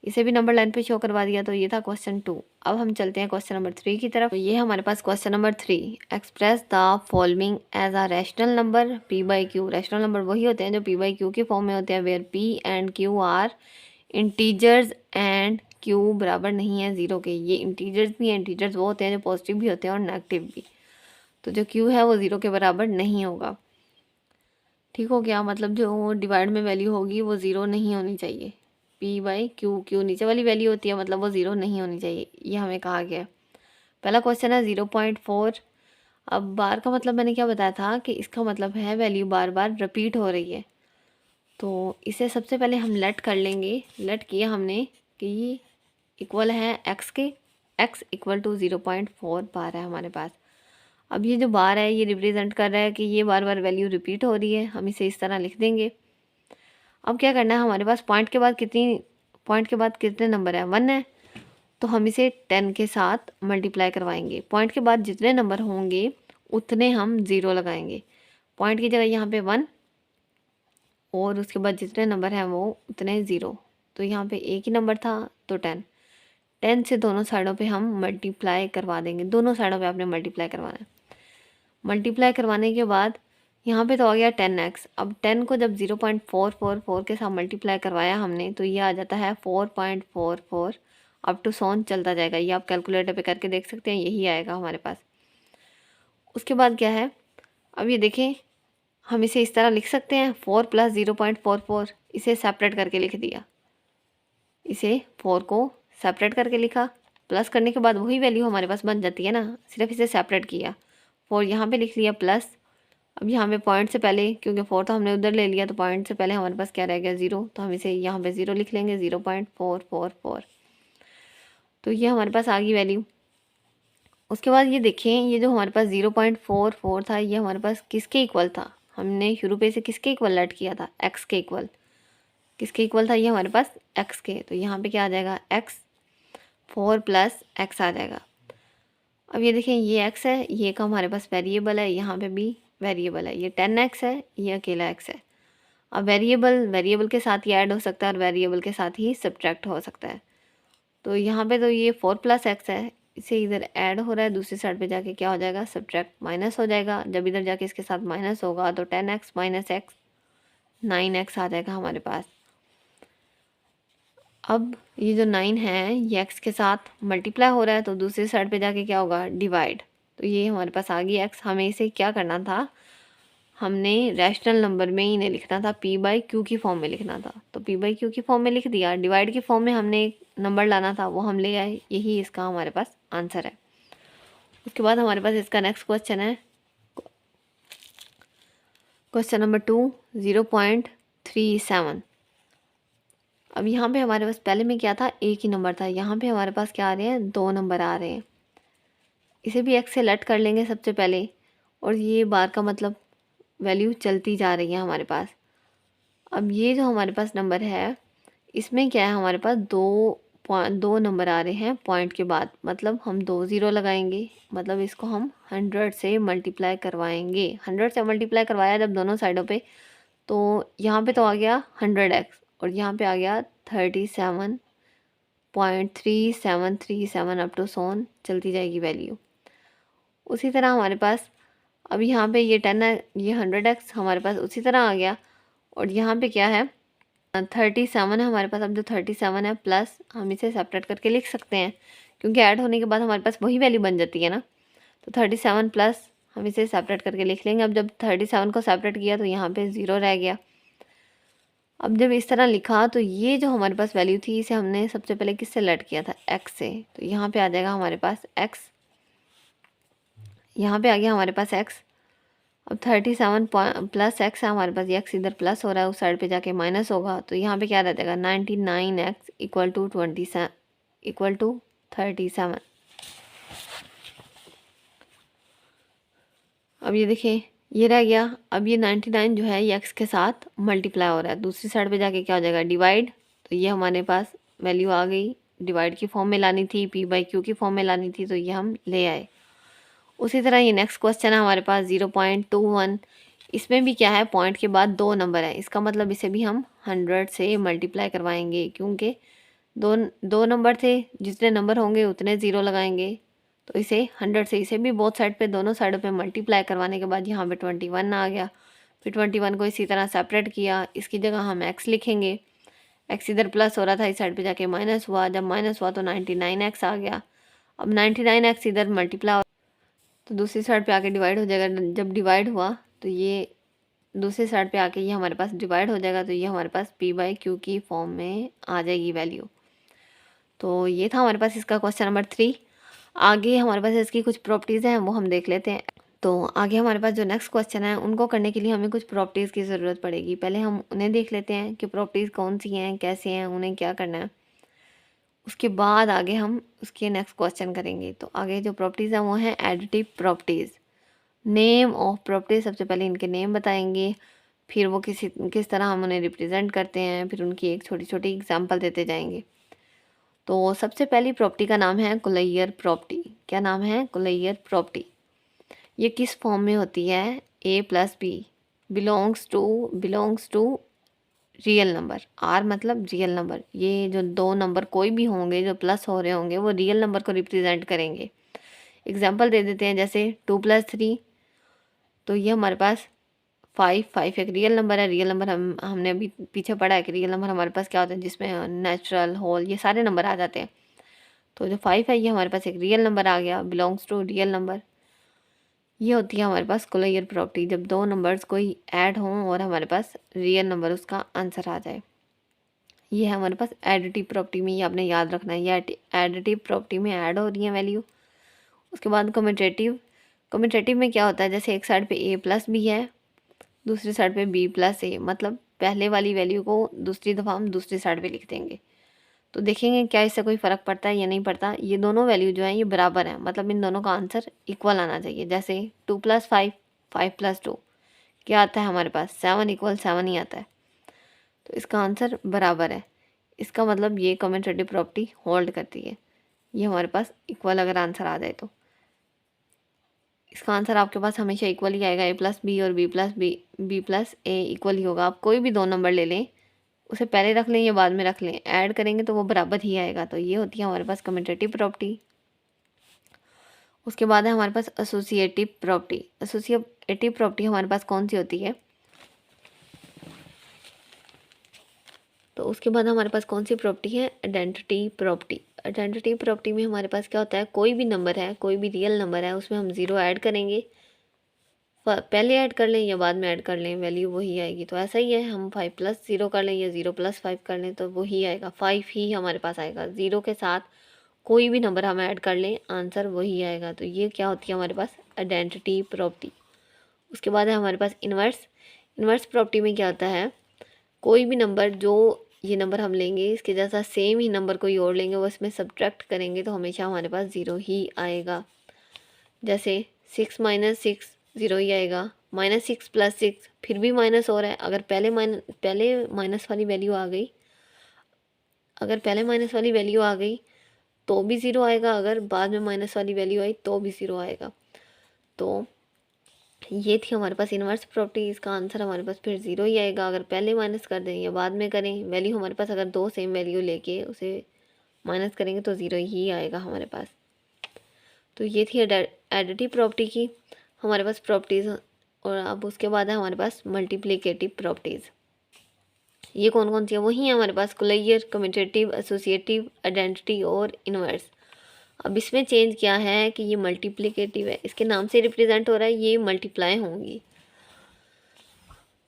इसे भी नंबर लाइन पे शो करवा दिया। तो ये था क्वेश्चन 2। अब हम चलते हैं क्वेश्चन नंबर 3 की तरफ। तो ये हमारे पास question number 3, express the following as a rational number p/q। Rational number वही होते हैं जो p/q के फॉर्म में होते हैं, where p and q are integers and q बराबर नहीं है 0 के। ये इंटीजर्स भी हैं, इंटीजर्स वो होते हैं जो पॉजिटिव भी होते हैं और नेगेटिव भी। तो जो q है वो 0 के बराबर नहीं होगा। ठीक हो गया, मतलब जो डिवाइड में वैल्यू होगी वो 0 नहीं होनी चाहिए। p/q नीचे वाली वैल्यू होती है, मतलब वो 0 नहीं होनी चाहिए, ये हमें कहा गया है। पहला क्वेश्चन है 0.4। अब बार का मतलब मैंने क्या बताया था कि इसका मतलब है वैल्यू बार बार रिपीट हो रही है। तो इसे सबसे पहले हम लेट कर लेंगे। लेट किया हमने कि ये इक्वल है x के, x = 0.4 बार है हमारे पास। अब ये जो बार है ये रिप्रेजेंट कर रहा है कि ये बार बार वैल्यू रिपीट हो रही है, हम इसे इस तरह लिख देंगे। अब क्या करना है, हमारे पास पॉइंट के बाद कितने नंबर है, 1 है। तो हम इसे 10 के साथ मल्टीप्लाई करवाएंगे। पॉइंट के बाद जितने नंबर होंगे उतने हम 0 लगाएंगे। पॉइंट की जगह यहाँ पे 1 और उसके बाद जितने नंबर हैं वो उतने 0। तो यहाँ पे एक ही नंबर था तो 10 से दोनों साइडों पे हम मल्टीप्लाई करवा देंगे। दोनों साइडों पे आपने मल्टीप्लाई करवाना है। मल्टीप्लाई करवाने के बाद यहाँ पे तो आ गया 10x। अब 10 को जब 0.444 के साथ मल्टीप्लाई करवाया हमने तो ये आ जाता है 4.44 अप टू सोन चलता जाएगा। ये आप कैलकुलेटर पे करके देख सकते हैं, यही आएगा हमारे पास। उसके बाद क्या है, अब ये देखें, हम इसे इस तरह लिख सकते हैं 4 + 0.44, इसे सेपरेट करके लिख दिया। इसे 4 को सेपरेट करके लिखा, प्लस करने के बाद वही वैल्यू हमारे पास बन जाती है ना, सिर्फ इसे सेपरेट किया। 4 यहाँ पे लिख लिया प्लस, अब यहाँ पे पॉइंट से पहले, क्योंकि 4 तो हमने उधर ले लिया तो पॉइंट से पहले हमारे पास क्या रह गया 0, तो हम इसे यहाँ पे 0 लिख लेंगे, 0.444। तो ये हमारे पास आ गई वैल्यू। उसके बाद ये देखें, ये जो हमारे पास 0.44 था ये हमारे पास किसके इक्वल था, हमने शुरू पे से किसके इक्वल लेट किया था, x के इक्वल। किसके इक्वल था ये हमारे पास, x के। तो यहाँ पे क्या आ जाएगा, x, 4 + x आ जाएगा। अब ये देखें, ये x है, ये का हमारे पास वेरिएबल है, यहाँ पे भी वेरिएबल है, ये 10x है, ये अकेला x है। अब वेरिएबल के साथ ही ऐड हो सकता है और वेरिएबल के साथ ही सब्ट्रैक्ट हो सकता है। तो यहाँ पे तो ये 4 + x है, इसे इधर ऐड हो रहा है, दूसरी साइड पे जाके क्या हो जाएगा, सब्ट्रैक्ट माइनस हो जाएगा। जब इधर जाके इसके साथ माइनस होगा तो 10x - x 9x आ जाएगा हमारे पास। अब ये जो 9 है ये x के साथ मल्टीप्लाई हो रहा है तो दूसरी साइड पे जाके क्या होगा, डिवाइड। तो ये हमारे पास आ गई x। हमें इसे क्या करना था, हमने रैशनल नंबर में ही इन्हें लिखना था, p/q की फॉर्म में लिखना था। तो p/q की फॉर्म में लिख दिया, डिवाइड की फॉर्म में हमने एक नंबर लाना था, वो हम ले आए, यही इसका हमारे पास आंसर है। उसके बाद हमारे पास इसका नेक्स्ट क्वेश्चन है, क्वेश्चन नंबर 2, 0.37। अब यहाँ पे हमारे पास पहले में क्या था, एक ही नंबर था, यहाँ पे हमारे पास क्या आ रहे हैं, 2 नंबर आ रहे हैं। इसे भी x से लेट कर लेंगे सबसे पहले, और ये बार का मतलब वैल्यू चलती जा रही है हमारे पास। अब ये जो हमारे पास नंबर है इसमें क्या है, हमारे पास दो नंबर आ रहे हैं पॉइंट के बाद, मतलब हम 2 0 लगाएंगे, मतलब इसको हम 100 से मल्टीप्लाई करवाएंगे। 100 से मल्टीप्लाई करवाया जब दोनों साइडों पे, तो यहाँ पे तो आ गया 100x और यहाँ पे आ गया 37.3737 अप टू सोन चलती जाएगी वैल्यू। उसी तरह हमारे पास अब यहाँ पे ये 10 है, ये 100x हमारे पास उसी तरह आ गया। और यहाँ पे क्या है, 37 है हमारे पास। अब जो 37 है प्लस हम इसे सेपरेट करके लिख सकते हैं, क्योंकि ऐड होने के बाद हमारे पास वही वैल्यू बन जाती है ना। तो 37 प्लस हम इसे सेपरेट करके लिख लेंगे। अब जब 37 को सेपरेट किया तो यहाँ पे 0 रह गया। अब जब इस तरह लिखा तो ये जो हमारे पास वैल्यू थी इसे हमने सबसे पहले किससे लेट किया था, x से। तो यहाँ पे आ जाएगा हमारे पास x, यहाँ पे आ गया हमारे पास x। अब 37 प्लस x है हमारे पास, ये x इधर प्लस हो रहा है, उस साइड पे जाके माइनस होगा, तो यहाँ पे क्या रह जाएगा, 99x = 37। अब ये देखिए ये रह गया। अब ये 99 जो है ये x के साथ मल्टीप्लाई हो रहा है, दूसरी साइड पे जाके क्या हो जाएगा, डिवाइड। तो ये हमारे पास वैल्यू आ गई, डिवाइड की फॉर्म में लानी थी, p/q की फॉर्म में लानी थी, तो ये हम ले आए। उसी तरह ये नेक्स्ट क्वेश्चन है हमारे पास 0.21। इसमें भी क्या है, पॉइंट के बाद 2 नंबर है, इसका मतलब इसे भी हम 100 से मल्टीप्लाई करवाएंगे, क्योंकि दो नंबर थे, जितने नंबर होंगे उतने 0 लगाएंगे। तो इसे 100 से, इसे भी बोथ साइड पे, दोनों साइडों पे मल्टीप्लाई करवाने के बाद यहाँ पे 21 आ गया। फिर 21 को इसी तरह सेपरेट किया, इसकी जगह हम x लिखेंगे। x इधर प्लस हो रहा था, इस साइड पे जाके माइनस हुआ, जब माइनस हुआ तो 99x आ गया। अब 99x इधर मल्टीप्लाई तो दूसरी साइड पे आके डिवाइड हो जाएगा। जब डिवाइड हुआ तो ये दूसरी साइड पे आके ये हमारे पास डिवाइड हो जाएगा, तो ये हमारे पास p/q की फॉर्म में आ जाएगी वैल्यू। तो ये था हमारे पास इसका क्वेश्चन नंबर 3। आगे हमारे पास इसकी कुछ प्रॉपर्टीज़ हैं, वो हम देख लेते हैं। तो आगे हमारे पास जो नेक्स्ट क्वेश्चन है उनको करने के लिए हमें कुछ प्रॉपर्टीज़ की ज़रूरत पड़ेगी। पहले हम उन्हें देख लेते हैं कि प्रॉपर्टीज़ कौन सी हैं, कैसे हैं, उन्हें क्या करना है। उसके बाद आगे हम उसके नेक्स्ट क्वेश्चन करेंगे। तो आगे जो प्रॉपर्टीज़ हैं वो हैं additive properties. Name of properties, सबसे पहले इनके नेम बताएंगे, फिर वो किस तरह हम उन्हें रिप्रेजेंट करते हैं, फिर उनकी एक छोटी छोटी एग्जांपल देते जाएंगे। तो सबसे पहली प्रॉपर्टी का नाम है कुलैयर प्रॉपर्टी। क्या नाम है? Closure property. ये किस फॉर्म में होती है? a plus B belongs to real number. R मतलब रियल नंबर। ये जो दो नंबर कोई भी होंगे जो प्लस हो रहे होंगे वो रियल नंबर को रिप्रेजेंट करेंगे। एग्जाम्पल दे देते हैं, जैसे 2+3, तो ये हमारे पास 5 एक रियल नंबर है। रियल नंबर हमने अभी पीछे पढ़ा है कि रियल नंबर हमारे पास क्या होता है, जिसमें नेचुरल, होल, ये सारे नंबर आ जाते हैं। तो जो 5 है ये हमारे पास एक रियल नंबर आ गया, बिलोंग्स टू रियल नंबर। ये होती है हमारे पास कुलैयर प्रॉपर्टी, जब दो नंबर्स कोई ऐड हों और हमारे पास रियल नंबर उसका आंसर आ जाए। ये है हमारे पास एडिटिव प्रॉपर्टी में, ये आपने याद रखना है, ये एडिटिव प्रॉपर्टी में ऐड हो रही है वैल्यू। उसके बाद कम्यूटेटिव में क्या होता है, जैसे एक साइड पे ए प्लस बी है, दूसरी साइड पे बी प्लस ए, मतलब पहले वाली वैल्यू को दूसरी दफ़ा हम दूसरी साइड पे लिख देंगे। तो देखेंगे क्या इससे कोई फ़र्क पड़ता है या नहीं पड़ता। ये दोनों वैल्यू जो है ये बराबर है, मतलब इन दोनों का आंसर इक्वल आना चाहिए। जैसे 2+5, 5+2 क्या आता है हमारे पास? 7 ही आता है। तो इसका आंसर बराबर है। इसका मतलब ये कम्यूटेटिव प्रॉपर्टी होल्ड करती है। ये हमारे पास इक्वल अगर आंसर आ जाए तो इसका आंसर आपके पास हमेशा इक्वल ही आएगा। a+b और b+a इक्वल ही होगा। आप कोई भी दो नंबर ले लें, उसे पहले रख लें या बाद में रख लें, ऐड करेंगे तो वो बराबर ही आएगा। तो ये होती है हमारे पास कम्यूटेटिव प्रॉपर्टी। उसके बाद है हमारे पास एसोसिएटिव प्रॉपर्टी। एसोसिएटिव प्रॉपर्टी हमारे पास कौन सी होती है? तो उसके बाद हमारे पास कौन सी प्रॉपर्टी है? Identity property. आइडेंटिटी प्रॉपर्टी में हमारे पास क्या होता है, कोई भी नंबर है, कोई भी रियल नंबर है, उसमें हम 0 ऐड करेंगे, पहले ऐड कर लें या बाद में ऐड कर लें, वैल्यू वही आएगी। तो ऐसा ही है, हम 5+0 कर लें या 0+5 कर लें तो वही आएगा, 5 ही हमारे पास आएगा। 0 के साथ कोई भी नंबर हम ऐड कर लें, आंसर वही आएगा। तो ये क्या होती है हमारे पास? Identity property. उसके बाद है हमारे पास इन्वर्स प्रॉपर्टी में क्या होता है, कोई भी नंबर, जो ये नंबर हम लेंगे इसके जैसा सेम ही नंबर कोई और लेंगे, वो इसमें सब्ट्रैक्ट करेंगे तो हमेशा हमारे पास 0 ही आएगा। जैसे 6 - 6 0 ही आएगा। -6 + 6 फिर भी माइनस हो रहा है। अगर पहले माइनस वाली वैल्यू आ गई, तो भी 0 आएगा, अगर बाद में माइनस वाली वैल्यू आई तो भी 0 आएगा। तो ये थी हमारे पास इन्वर्स प्रॉपर्टी। इसका आंसर हमारे पास फिर 0 ही आएगा, अगर पहले माइनस कर दें या बाद में करें। वैल्यू हमारे पास अगर दो सेम वैल्यू लेके उसे माइनस करेंगे तो 0 ही आएगा हमारे पास। तो ये थी एडिटिव प्रॉपर्टी की हमारे पास प्रॉपर्टीज़। और अब उसके बाद है हमारे पास मल्टीप्लिकेटिव प्रॉपर्टीज़। ये कौन कौन सी है? वही है हमारे पास कुलैयर, कम्यूटेटिव, एसोसिएटिव, आइडेंटिटी और इन्वर्स। अब इसमें चेंज क्या है कि ये मल्टीप्लिकेटिव है, इसके नाम से रिप्रेजेंट हो रहा है, ये मल्टीप्लाई होंगी।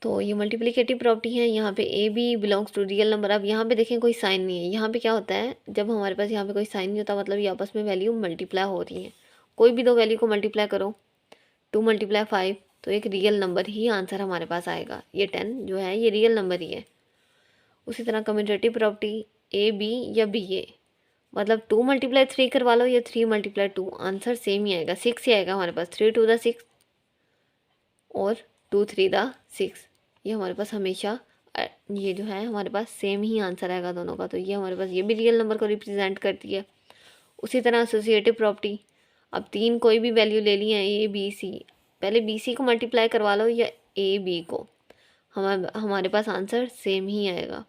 तो ये मल्टीप्लिकेटिव प्रॉपर्टी है। यहाँ पे A B belongs to real number. अब यहाँ पे देखें कोई साइन नहीं है। यहाँ पे क्या होता है, जब हमारे पास यहाँ पे कोई साइन नहीं होता, मतलब ये आपस में वैल्यू मल्टीप्लाई हो रही है। कोई भी दो वैल्यू को मल्टीप्लाई करो, 2 × 5 तो एक रियल नंबर ही आंसर हमारे पास आएगा। ये 10 जो है ये रियल नंबर ही है। उसी तरह कम्यूटेटिव प्रॉपर्टी, ए बी या बी ए, मतलब 2 × 3 करवा लो या 3 × 2, आंसर सेम ही आएगा, 6 ही आएगा हमारे पास। 3 × 2 = 6 और 2 × 3 = 6। ये हमारे पास हमेशा ये जो है हमारे पास सेम ही आंसर आएगा दोनों का। तो ये हमारे पास ये भी रियल नंबर को रिप्रेजेंट करती है। उसी तरह एसोसिएटिव प्रॉपर्टी, अब 3 कोई भी वैल्यू ले ली है, ए बी सी, पहले बी सी को मल्टीप्लाई करवा लो या ए बी को, हमारे पास आंसर सेम ही आएगा।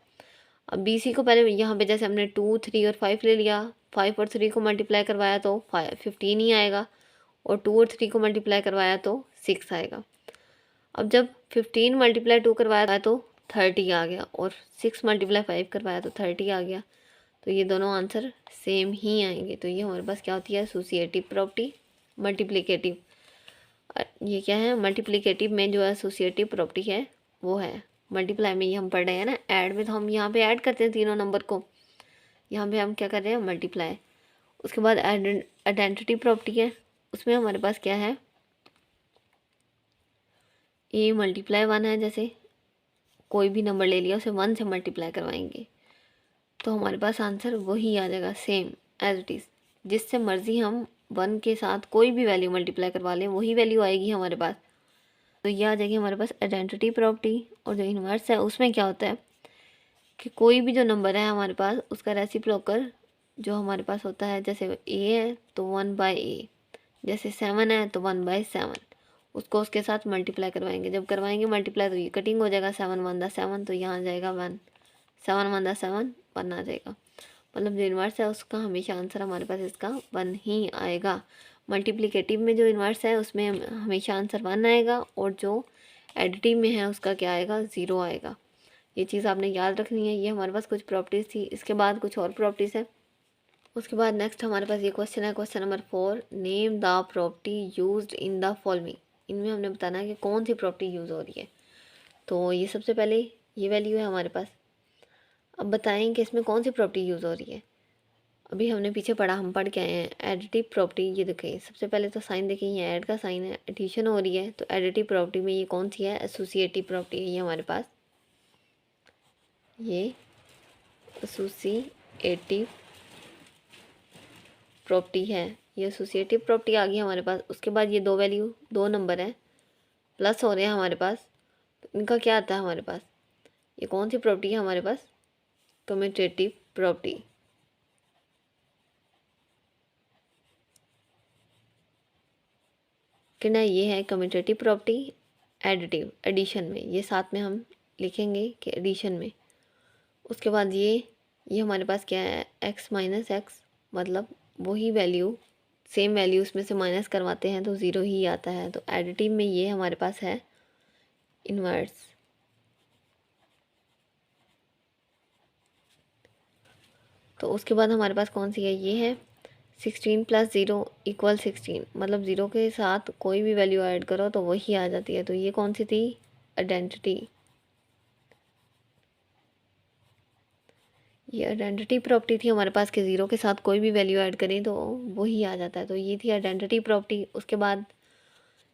अब बी सी को पहले यहाँ पे जैसे हमने 2, 3 और 5 ले लिया, 5 और 3 को मल्टीप्लाई करवाया तो 15 ही आएगा, और 2 और 3 को मल्टीप्लाई करवाया तो 6 आएगा। अब जब 15 × 2 करवाया तो 30 आ गया, और 6 × 5 करवाया तो 30 आ गया। तो ये दोनों आंसर सेम ही आएंगे। तो ये हमारे पास क्या होती है? Associative property. मल्टीप्लिकेटिव, ये क्या है? मल्टीप्लिकेटिव में जो एसोसिएटिव प्रॉपर्टी है वो है। मल्टीप्लाई में ये हम पढ़ रहे हैं ना, ऐड में तो हम यहाँ पे ऐड करते हैं तीनों नंबर को, यहाँ पे हम क्या कर रहे हैं? मल्टीप्लाई। उसके बाद आइडेंटिटी प्रॉपर्टी है, उसमें हमारे पास क्या है? ए × 1 है, जैसे कोई भी नंबर ले लिया उसे 1 से मल्टीप्लाई करवाएंगे तो हमारे पास आंसर वही आ जाएगा, सेम एज इट इज़। जिससे मर्ज़ी हम 1 के साथ कोई भी वैल्यू मल्टीप्लाई करवा लें वही वैल्यू आएगी हमारे पास। तो ये आ जाएगी हमारे पास आइडेंटिटी प्रॉपर्टी। और जो इन्वर्स है उसमें क्या होता है कि कोई भी जो नंबर है हमारे पास उसका रेसिप्रोकल जो हमारे पास होता है, जैसे ए है तो 1/a, जैसे 7 है तो 1/7, उसको उसके साथ मल्टीप्लाई करवाएंगे। जब करवाएंगे मल्टीप्लाई तो ये कटिंग हो जाएगा, 7 1 7, तो यहाँ आ जाएगा 1, 7 1 7 1 आ जाएगा। मतलब जो इन्वर्स है उसका हमेशा आंसर हमारे पास इसका 1 ही आएगा। मल्टीप्लिकेटिव में जो इन्वर्स है उसमें हमेशा आंसर 1 आएगा, और जो एडिटिव में है उसका क्या आएगा, 0 आएगा। ये चीज़ आपने याद रखनी है। ये हमारे पास कुछ प्रॉपर्टीज़ थी। इसके बाद कुछ और प्रॉपर्टीज़ है। उसके बाद नेक्स्ट हमारे पास ये क्वेश्चन है, question number 4, name the property used in the following. इनमें हमने बताना है कि कौन सी प्रॉपर्टी यूज़ हो रही है। तो ये सबसे पहले ये वैल्यू है हमारे पास। अब बताएं कि इसमें कौन सी प्रॉपर्टी यूज़ हो रही है। अभी हमने पीछे पढ़ा, हम पढ़ के आए हैं एडिटिव प्रॉपर्टी। ये देखिए सबसे पहले तो साइन देखिए, ये ऐड का साइन है, एडिशन हो रही है, तो एडिटिव प्रॉपर्टी में ये कौन सी है, एसोसिएटिव प्रॉपर्टी है ये हमारे पास। ये एसोसिएटिव प्रॉपर्टी है, ये एसोसिएटिव प्रॉपर्टी आ गई हमारे पास। उसके बाद ये दो वैल्यू, दो नंबर है, प्लस हो रहे हैं हमारे पास, तो इनका क्या आता है हमारे पास, ये कौन सी प्रॉपर्टी है हमारे पास, कम्यूटेटिव प्रॉपर्टी। कि ना ये है कम्यूटेटिव प्रॉपर्टी एडिटिव, एडिशन में, ये साथ में हम लिखेंगे कि एडिशन में। उसके बाद ये हमारे पास क्या है, x-x, मतलब वही वैल्यू, सेम वैल्यू उसमें से माइनस करवाते हैं तो 0 ही आता है। तो एडिटिव में ये हमारे पास है इन्वर्स। तो उसके बाद हमारे पास कौन सी है, ये है 16 + 0 = 16, मतलब 0 के साथ कोई भी वैल्यू ऐड करो तो वही आ जाती है। तो ये कौन सी थी, आइडेंटिटी। ये आइडेंटिटी प्रॉपर्टी थी हमारे पास कि 0 के साथ कोई भी वैल्यू ऐड करें तो वही आ जाता है। तो ये थी आइडेंटिटी प्रॉपर्टी। उसके बाद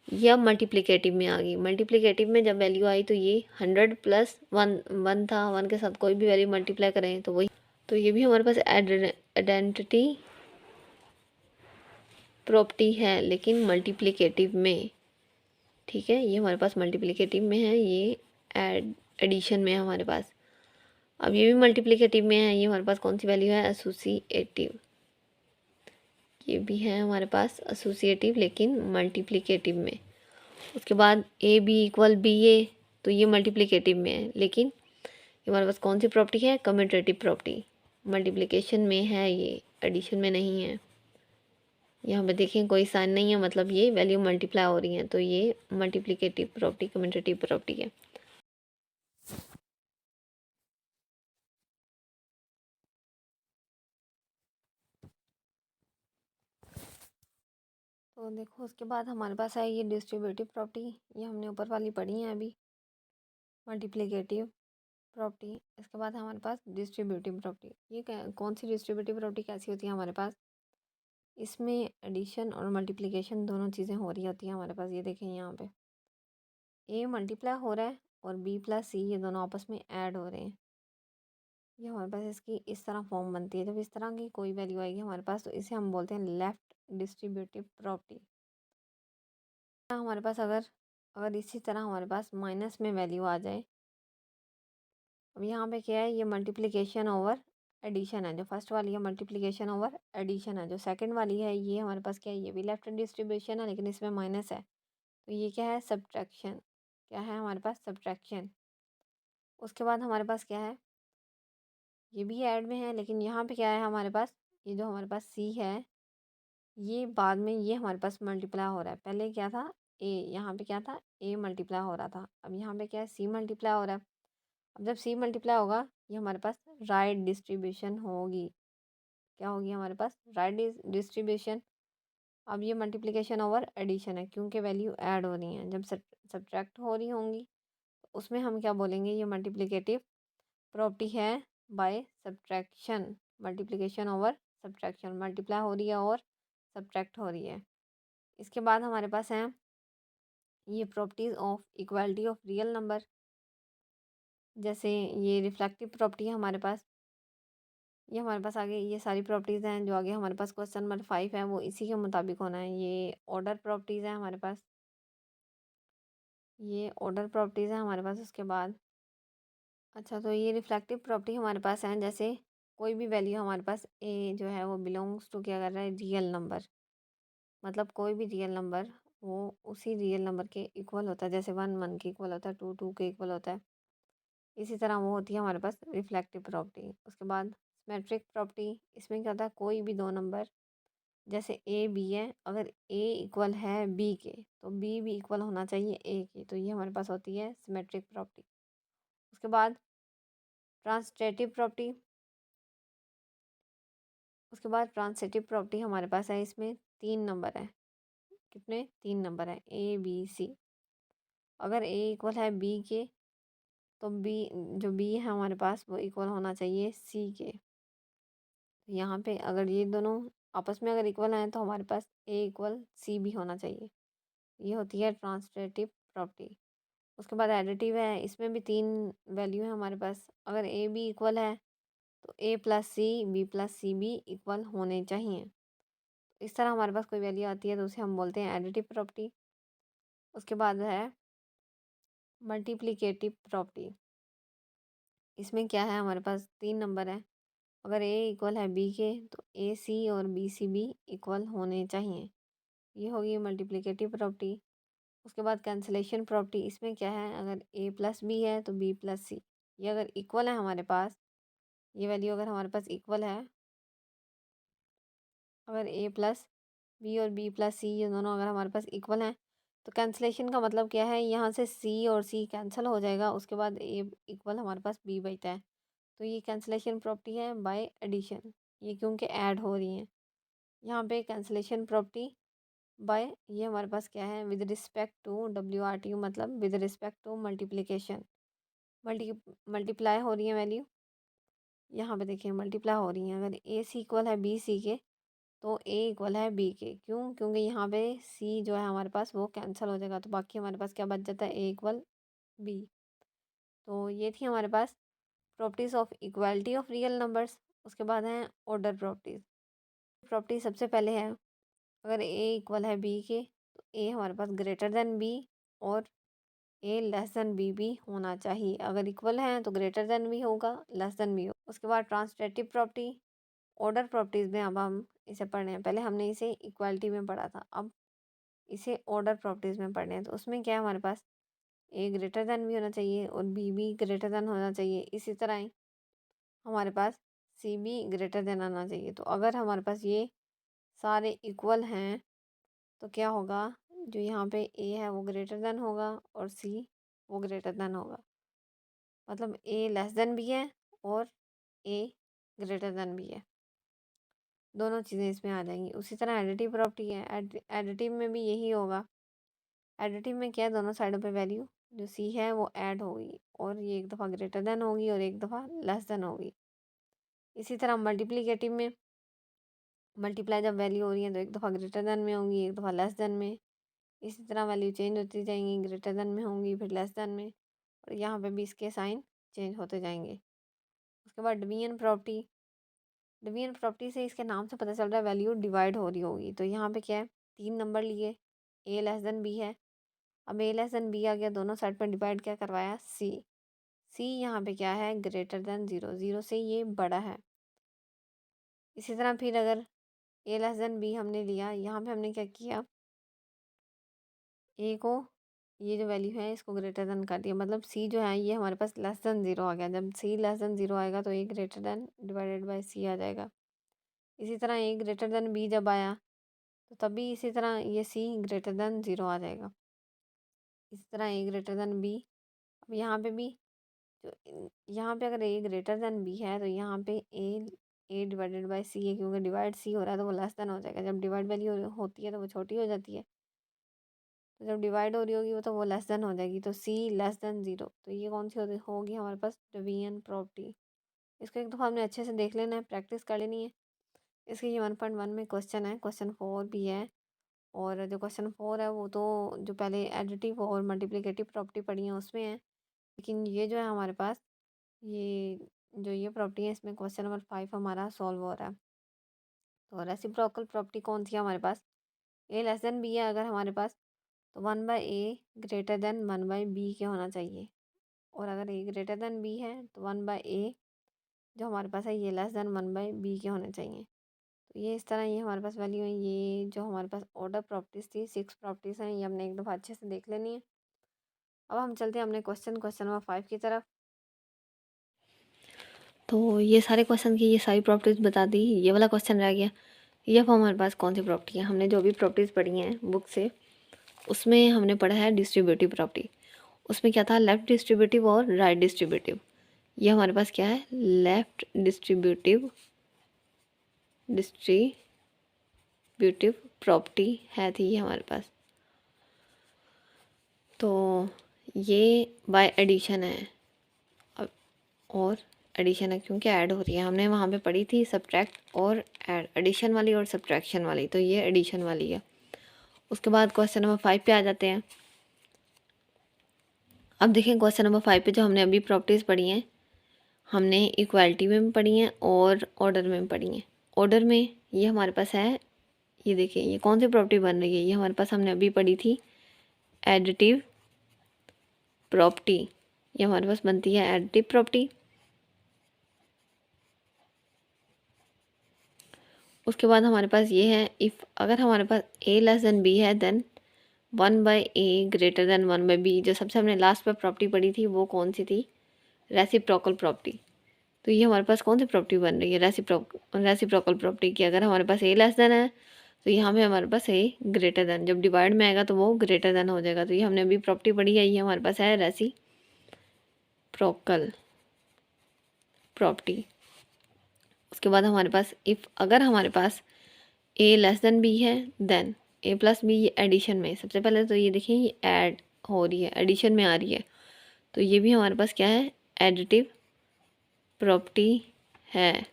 ये अब मल्टीप्लिकेटिव में आ गई। मल्टीप्लिकेटिव में जब वैल्यू आई तो ये 100 + 1 1 था, 1 के साथ कोई भी वैल्यू मल्टीप्लाई करें तो वही। तो ये भी हमारे पास आइडेंटिटी प्रॉपर्टी है, लेकिन मल्टीप्लिकेटिव में। ठीक है, ये हमारे पास मल्टीप्लिकेटिव में है, ये एडिशन में है हमारे पास। अब ये भी मल्टीप्लिकेटिव में है, ये हमारे पास कौन सी वैल्यू है, एसोसिएटिव। ये भी है हमारे पास एसोसिएटिव लेकिन मल्टीप्लिकेटिव में। उसके बाद AB = BA, तो ये मल्टीप्लिकेटिव में है, लेकिन ये हमारे पास कौन सी प्रॉपर्टी है, कम्यूटेटिव प्रॉपर्टी। मल्टीप्लिकेशन में है, ये एडिशन में नहीं है। यहाँ पे देखें कोई साइन नहीं है, मतलब ये वैल्यू मल्टीप्लाई हो रही है, तो ये मल्टीप्लिकेटिव प्रॉपर्टी, कम्यूटेटिव प्रॉपर्टी है। तो देखो उसके बाद हमारे पास है ये डिस्ट्रीब्यूटिव प्रॉपर्टी, ये हमने ऊपर वाली पढ़ी है अभी, मल्टीप्लिकेटिव प्रॉपर्टी। इसके बाद हमारे पास डिस्ट्रीब्यूटिव प्रॉपर्टी। ये कौन सी डिस्ट्रीब्यूटिव प्रॉपर्टी कैसी होती है हमारे पास, इसमें एडिशन और मल्टीप्लिकेशन दोनों चीज़ें हो रही होती हैं हमारे पास। ये देखें यहाँ पे ए मल्टीप्लाई हो रहा है और B+C ये दोनों आपस में ऐड हो रहे हैं। ये हमारे पास इसकी इस तरह फॉर्म बनती है। जब इस तरह की कोई वैल्यू आएगी हमारे पास तो इसे हम बोलते हैं लेफ्ट डिस्ट्रीब्यूटिव प्रॉपर्टी। हमारे पास अगर अगर इसी तरह हमारे पास माइनस में वैल्यू आ जाए, अब यहाँ पे क्या है, ये मल्टीप्लिकेशन ओवर एडिशन है। जो फर्स्ट वाली है मल्टीप्लिकेशन ओवर एडिशन है, जो सेकंड वाली है ये हमारे पास क्या है, ये भी लेफ्ट डिस्ट्रीब्यूशन है लेकिन इसमें माइनस है, तो ये क्या है, सब्ट्रैक्शन। क्या है हमारे पास, सब्ट्रैक्शन। उसके बाद हमारे पास क्या है, ये भी ऐड में है लेकिन यहाँ पे क्या है हमारे पास, ये जो हमारे पास C है ये बाद में ये हमारे पास मल्टीप्लाई हो रहा है। पहले क्या था, A, यहाँ पे क्या था, A मल्टीप्लाई हो रहा था, अब यहाँ पे क्या है, C मल्टीप्लाई हो रहा है। अब जब C मल्टीप्लाई होगा ये हमारे पास राइट डिस्ट्रीब्यूशन होगी। क्या होगी हमारे पास, राइट डिस्ट्रीब्यूशन। अब ये मल्टीप्लिकेशन ओवर एडिशन है क्योंकि वैल्यू ऐड हो रही है। जब सब्ट्रैक्ट हो रही होंगी उसमें हम क्या बोलेंगे, ये मल्टीप्लिकेटिव प्रॉपर्टी है by subtraction. Multiplication over subtraction, multiply हो रही है और सब्ट्रैक्ट हो रही है। इसके बाद हमारे पास हैं ये properties of equality of real number, जैसे ये रिफ्लेक्टिव प्रॉपर्टी है हमारे पास। ये हमारे पास आगे ये सारी प्रॉपर्टीज़ हैं जो आगे हमारे पास क्वेश्चन नंबर 5 है वो इसी के मुताबिक होना है। ये ऑर्डर प्रॉपर्टीज़ हैं हमारे पास, ये ऑर्डर प्रॉपर्टीज़ हैं हमारे पास। उसके बाद अच्छा, तो ये रिफ्लेक्टिव प्रॉपर्टी हमारे पास हैं, जैसे कोई भी वैल्यू हमारे पास ए जो है वो बिलोंग्स टू क्या कर रहा है, रियल नंबर। मतलब कोई भी रियल नंबर वो उसी रियल नंबर के इक्वल होता है। जैसे 1 1 के इक्वल होता है, 2 2 के इक्वल होता है। इसी तरह वो होती है हमारे पास रिफ्लेक्टिव प्रॉपर्टी। उसके बाद सिमेट्रिक प्रॉपर्टी, इसमें क्या होता है, कोई भी दो नंबर जैसे ए बी है, अगर ए इक्वल है बी के तो बी भी इक्वल होना चाहिए ए के, तो ये हमारे पास होती है सिमेट्रिक प्रॉपर्टी। उसके बाद ट्रांसटेटिव प्रॉपर्टी। उसके बाद ट्रांसटेटिव प्रॉपर्टी हमारे पास है, इसमें 3 नंबर है। कितने? 3 नंबर है, ए बी सी। अगर ए इक्वल है बी के तो बी, जो बी है हमारे पास वो इक्वल होना चाहिए सी के। तो यहाँ पे अगर ये दोनों आपस में अगर इक्वल हैं तो हमारे पास ए इक्वल सी भी होना चाहिए। ये होती है ट्रांसटेटिव प्रॉपर्टी। उसके बाद एडिटिव है, इसमें भी 3 वैल्यू है हमारे पास। अगर ए बी इक्वल है तो ए प्लस सी बी प्लस सी भी इक्वल होने चाहिए। इस तरह हमारे पास कोई वैल्यू आती है तो उसे हम बोलते हैं एडिटिव प्रॉपर्टी। उसके बाद है मल्टीप्लिकेटिव प्रॉपर्टी। इसमें क्या है, हमारे पास 3 नंबर है। अगर ए इक्वल है बी के तो ए सी और बी सी भी इक्वल होने चाहिए। ये होगी मल्टीप्लिकेटिव प्रॉपर्टी। उसके बाद कैंसलेशन प्रॉपर्टी, इसमें क्या है, अगर ए प्लस बी है तो बी प्लस सी, ये अगर इक्वल है हमारे पास, ये वैल्यू अगर हमारे पास इक्वल है, अगर ए प्लस बी और बी प्लस सी ये दोनों अगर हमारे पास इक्वल हैं तो कैंसलेशन का मतलब क्या है, यहाँ से सी और सी कैंसिल हो जाएगा, उसके बाद ए इक्वल हमारे पास बी बचता है। तो ये कैंसलेशन प्रॉपर्टी है बाय एडिशन, ये क्योंकि ऐड हो रही हैं। यहाँ पे कैंसलेशन प्रॉपर्टी बाय, ये हमारे पास क्या है, विद रिस्पेक्ट टू WRTU, मतलब with respect to multiplication. Multi multiply हो रही है वैल्यू, यहाँ पे देखिए मल्टीप्लाई हो रही है। अगर ए सी इक्वल है बी सी के तो ए इक्वल है बी के, क्यों, क्योंकि यहाँ पे सी जो है हमारे पास वो कैंसिल हो जाएगा, तो बाकी हमारे पास क्या बच जाता है, ए इक्वल बी। तो ये थी हमारे पास properties of equality of real numbers. उसके बाद हैं ऑर्डर प्रॉपर्टीज़। प्रॉपर्टी सबसे पहले है, अगर ए इक्वल है बी के तो ए हमारे पास ग्रेटर देन बी और ए लेस देन बी भी होना चाहिए। अगर इक्वल है तो ग्रेटर देन भी होगा, लेस देन भी होगा। उसके बाद ट्रांसटेटिव प्रॉपर्टी, ऑर्डर प्रॉपर्टीज़ में अब हम इसे पढ़ रहे हैं। पहले हमने इसे इक्वालिटी में पढ़ा था, अब इसे ऑर्डर प्रॉपर्टीज़ में पढ़ रहे हैं। तो उसमें क्या है, हमारे पास ए ग्रेटर देन भी होना चाहिए और बी भी ग्रेटर देन होना चाहिए। इसी तरह ही हमारे पास सी भी ग्रेटर देन आना चाहिए। तो अगर हमारे पास ये सारे इक्वल हैं तो क्या होगा, जो यहाँ पे ए है वो ग्रेटर देन होगा और सी वो ग्रेटर देन होगा। मतलब ए लेस देन भी है और ए ग्रेटर देन भी है, दोनों चीज़ें इसमें आ जाएंगी। उसी तरह एडिटिव प्रॉपर्टी है, एडिटिव में भी यही होगा। एडिटिव में क्या है, दोनों साइडों पे वैल्यू जो सी है वो ऐड होगी और ये एक दफ़ा ग्रेटर देन होगी और एक दफ़ा लेस देन होगी। इसी तरह मल्टीप्लिकेटिव में मल्टीप्लाई जब वैल्यू हो रही है तो एक दफ़ा ग्रेटर देन में होंगी, एक दफ़ा लेस देन में। इसी तरह वैल्यू चेंज होती जाएंगी, ग्रेटर देन में होंगी फिर लेस देन में, और यहाँ पे भी इसके साइन चेंज होते जाएंगे। उसके बाद डिवीजन प्रॉपर्टी, डिवीजन प्रॉपर्टी से इसके नाम से पता चल रहा है वैल्यू डिवाइड हो रही होगी। तो यहाँ पे क्या है, 3 नंबर लिए, ए लेस देन बी है। अब ए लेस देन बी आ गया, दोनों साइड पर डिवाइड क्या करवाया, सी। सी यहाँ पे क्या है, ग्रेटर देन ज़ीरो, ज़ीरो से ये बड़ा है। इसी तरह फिर अगर ए लेस देन बी हमने लिया, यहाँ पे हमने क्या किया, ए को, ये जो वैल्यू है इसको ग्रेटर देन कर दिया, मतलब सी जो है ये हमारे पास लेस देन ज़ीरो आ गया। जब सी लेस देन ज़ीरो आएगा तो ए ग्रेटर देन डिवाइडेड बाय सी आ जाएगा। इसी तरह ए ग्रेटर देन बी जब आया तो तभी इसी तरह ये सी ग्रेटर देन ज़ीरो आ जाएगा। इसी तरह ए ग्रेटर देन बी, अब यहाँ पे भी जो यहाँ पे अगर ए ग्रेटर देन बी है तो यहाँ पे ए डिवाइडेड बाय सी है, क्योंकि डिवाइड सी हो रहा है तो वो लेस देन हो जाएगा। जब डिवाइड वैल्यू होती है तो वो छोटी हो जाती है, तो जब डिवाइड हो रही होगी वो तो वो लेस देन हो जाएगी। तो सी लेस देन ज़ीरो, तो ये कौन सी होगी हमारे पास, डिवीजन प्रॉपर्टी। इसको एक दफ़ा हमने अच्छे से देख लेना है, प्रैक्टिस कर लेनी है। इसके ये 1.1 में क्वेश्चन है, क्वेश्चन 4 भी है। और जो क्वेश्चन 4 है वो तो जो पहले एडिटिव और मल्टीप्लिकेटिव प्रॉपर्टी पढ़ी है उसमें है, लेकिन ये जो है हमारे पास, ये जो ये प्रॉपर्टी है इसमें क्वेश्चन नंबर 5 हमारा सॉल्व हो रहा है। तो रेसिप्रोकल प्रॉपर्टी कौन सी है हमारे पास, ए लेस देन बी है अगर हमारे पास तो 1/a ग्रेटर देन 1/b के होना चाहिए। और अगर ए ग्रेटर देन बी है तो 1/a जो हमारे पास है ये लेस देन 1/b के होने चाहिए। तो ये इस तरह ये हमारे पास वैल्यू है। ये जो हमारे पास ऑर्डर प्रॉपर्टीज़ थी 6 प्रॉपर्टीज़ हैं, ये हमने एक दफ़ा अच्छे से देख लेनी है। अब हम चलते हैं अपने क्वेश्चन नंबर 5 की तरफ। तो ये सारे क्वेश्चन की ये सारी प्रॉपर्टीज़ बता दी। ये वाला क्वेश्चन रह गया, ये अब हमारे पास कौन सी प्रॉपर्टी है। हमने जो भी प्रॉपर्टीज़ पढ़ी हैं बुक से, उसमें हमने पढ़ा है डिस्ट्रीब्यूटिव प्रॉपर्टी। उसमें क्या था, लेफ़्ट डिस्ट्रीब्यूटिव और राइट डिस्ट्रीब्यूटिव। ये हमारे पास क्या है, लेफ़्ट डिस्ट्रीब्यूटिव प्रॉपर्टी है थी ये हमारे पास। तो ये बाय एडिशन है, और एडिशन है क्योंकि ऐड हो रही है। हमने वहाँ पे पढ़ी थी सब्ट्रैक्ट और ऐड, एडिशन वाली और सब्ट्रैक्शन वाली, तो ये एडिशन वाली है। उसके बाद क्वेश्चन नंबर 5 पे आ जाते हैं। अब देखें क्वेश्चन नंबर 5 पे जो हमने अभी प्रॉपर्टीज़ पढ़ी हैं, हमने इक्वालिटी में भी पढ़ी हैं और ऑर्डर में भी पढ़ी हैं। ऑर्डर में ये हमारे पास है, ये देखिए ये कौन सी प्रॉपर्टी बन रही है, ये हमारे पास हमने अभी पढ़ी थी एडिटिव प्रॉपर्टी। ये हमारे पास बनती है एडिटिव प्रॉपर्टी। उसके बाद हमारे पास ये है, इफ़ अगर हमारे पास a लेस देन b है then 1/a greater than 1/b। जो सबसे हमने लास्ट पर प्रॉपर्टी पढ़ी थी वो कौन सी थी, रेसिप्रोकल प्रॉपर्टी। तो ये हमारे पास कौन सी प्रॉपर्टी बन रही है, रेसिप्रोकल प्रॉपर्टी की। अगर हमारे पास a लेस देन है तो यहाँ पे हमारे पास a ग्रेटर देन, जब डिवाइड में आएगा तो वो ग्रेटर देन हो जाएगा। तो ये हमने अभी प्रॉपर्टी पढ़ी है, ये हमारे पास है रेसिप्रोकल प्रॉपर्टी। उसके बाद हमारे पास इफ़ अगर हमारे पास a लेस देन b है देन a प्लस बी, ये एडिशन में सबसे पहले तो ये देखिए ये ऐड हो रही है, एडिशन में आ रही है, तो ये भी हमारे पास क्या है, एडिटिव प्रॉपर्टी है।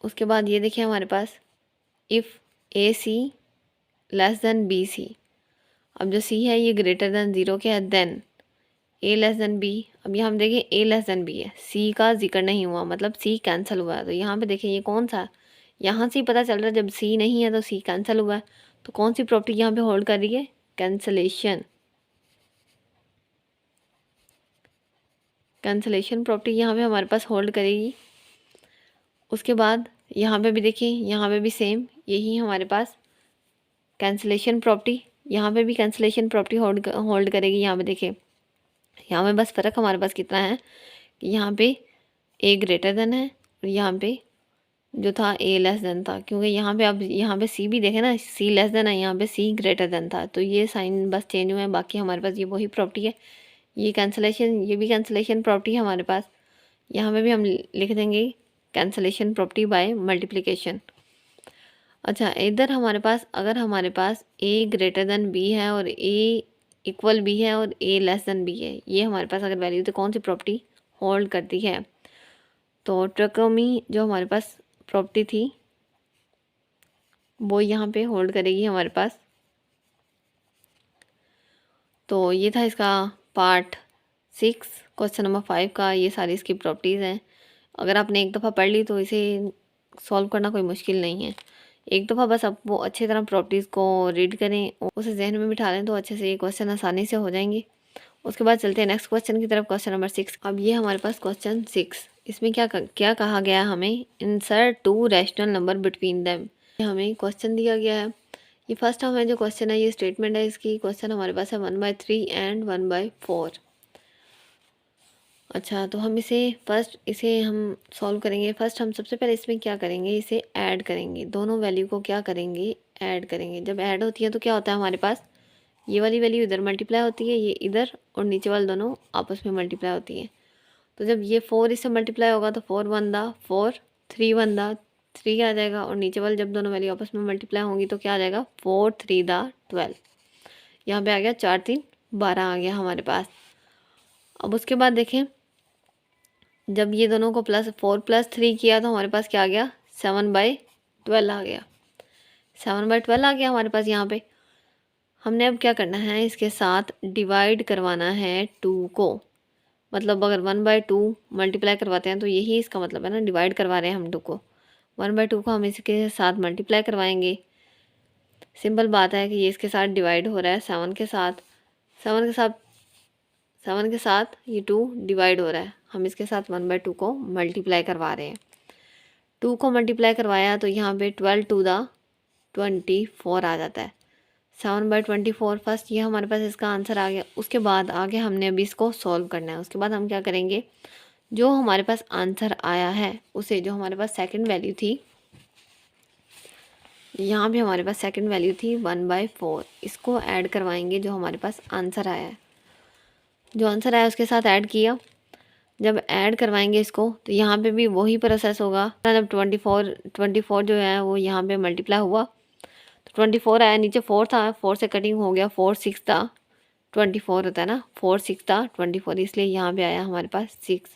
उसके बाद ये देखिए हमारे पास if a c less than b c. अब जो सी है ये ग्रेटर देन 0 के है देन ए लेस देन बी। अब यहाँ हम देखें ए लेस देन बी है, सी का जिक्र नहीं हुआ, मतलब सी कैंसिल हुआ है। तो यहाँ पे देखें ये कौन सा, यहाँ से ही पता चल रहा है जब सी नहीं है तो सी कैंसिल हुआ है। तो कौन सी प्रॉपर्टी यहाँ पे होल्ड कर रही है, कैंसलेशन प्रॉपर्टी यहाँ पे हमारे पास होल्ड करेगी। उसके बाद यहाँ पे भी देखिए, यहाँ पे भी सेम यही हमारे पास कैंसलेशन प्रॉपर्टी, यहाँ पे भी कैंसलेशन प्रॉपर्टी होल्ड करेगी। यहाँ पे देखिए, यहाँ पे बस फ़र्क हमारे पास कितना है कि यहाँ पे ए ग्रेटर देन है और यहाँ पे जो था ए लेस देन था, क्योंकि यहाँ पे अब यहाँ पे सी भी देखें ना, सी लेस देन है, यहाँ पे सी ग्रेटर देन था, तो ये साइन बस चेंज हुए हैं। बाकी हमारे पास ये वही प्रॉपर्टी है, ये कैंसलेशन, ये भी कैंसलेशन प्रॉपर्टी है हमारे पास। यहाँ पे भी हम लिख देंगे कैंसलेशन प्रॉपर्टी बाय मल्टीप्लिकेशन। अच्छा, इधर हमारे पास अगर हमारे पास ए ग्रेटर देन बी है और ए इक्वल बी है और ए लेस देन बी है, ये हमारे पास अगर वैल्यू तो कौन सी प्रॉपर्टी होल्ड करती है, तो ट्रकोमी जो हमारे पास प्रॉपर्टी थी वो यहाँ पे होल्ड करेगी हमारे पास। तो ये था इसका पार्ट 6 क्वेश्चन नंबर 5 का, ये सारी इसकी प्रॉपर्टीज़ हैं। अगर आपने एक दफ़ा पढ़ ली तो इसे सॉल्व करना कोई मुश्किल नहीं है। एक दफ़ा बस आप वो अच्छी तरह प्रॉपर्टीज़ को रीड करें, उसे जहन में बिठा लें तो अच्छे से ये क्वेश्चन आसानी से हो जाएंगे। उसके बाद चलते हैं नेक्स्ट क्वेश्चन की तरफ, क्वेश्चन नंबर 6। अब ये हमारे पास क्वेश्चन 6, इसमें क्या कहा गया हमें, insert 2 rational number between them. हमें क्वेश्चन दिया गया है, ये फर्स्ट हमें जो क्वेश्चन है ये स्टेटमेंट है इसकी। क्वेश्चन हमारे पास है 1/3 एंड 1/4। अच्छा, तो हम इसे हम सॉल्व करेंगे। फर्स्ट हम सबसे पहले इसमें क्या करेंगे, इसे ऐड करेंगे, दोनों वैल्यू को क्या करेंगे, ऐड करेंगे। जब ऐड होती है तो क्या होता है हमारे पास, ये वाली वैल्यू इधर मल्टीप्लाई होती है, ये इधर, और नीचे वाले दोनों आपस में मल्टीप्लाई होती हैं। तो जब ये 4 इससे मल्टीप्लाई होगा तो 4 1 दा 4, 3 1 दा 3 आ जाएगा, और नीचे वाले जब दोनों वैल्यू आपस में मल्टीप्लाई होंगी तो क्या आ जाएगा, 4 3 दा 12। यहाँ पे आ गया 4 3 12 आ गया हमारे पास। अब उसके बाद देखें, जब ये दोनों को 4 + 3 किया तो हमारे पास क्या आ गया, 7/12 आ गया। 7/12 आ गया हमारे पास। यहाँ पे हमने अब क्या करना है, इसके साथ डिवाइड करवाना है 2 को। मतलब अगर 1/2 मल्टीप्लाई करवाते हैं तो यही इसका मतलब है ना, डिवाइड करवा रहे हैं हम 2 को। 1/2 को हम इसके साथ मल्टीप्लाई करवाएंगे। सिंपल बात है कि ये इसके साथ डिवाइड हो रहा है 7 के साथ, 7 के साथ 7 के साथ ये 2 डिवाइड हो रहा है, हम इसके साथ 1/2 को मल्टीप्लाई करवा रहे हैं। 2 को मल्टीप्लाई करवाया तो यहाँ पे 12 टू द 24 आ जाता है। 7/24 फर्स्ट ये हमारे पास इसका आंसर आ गया। उसके बाद आगे हमने अभी इसको सॉल्व करना है। उसके बाद हम क्या करेंगे, जो हमारे पास आंसर आया है उसे, जो हमारे पास सेकंड वैल्यू थी, यहाँ भी हमारे पास सेकंड वैल्यू थी 1/4, इसको ऐड करवाएंगे जो हमारे पास आंसर आया है। जो आंसर आया उसके साथ ऐड किया, जब ऐड करवाएंगे इसको तो यहाँ पे भी वही प्रोसेस होगा। जब 24 जो है वो यहाँ पे मल्टीप्लाई हुआ तो 24 आया, नीचे 4 था, 4 से कटिंग हो गया, 4 6 था, 24 होता है ना, 4 6 था 24, इसलिए यहाँ पे आया हमारे पास 6।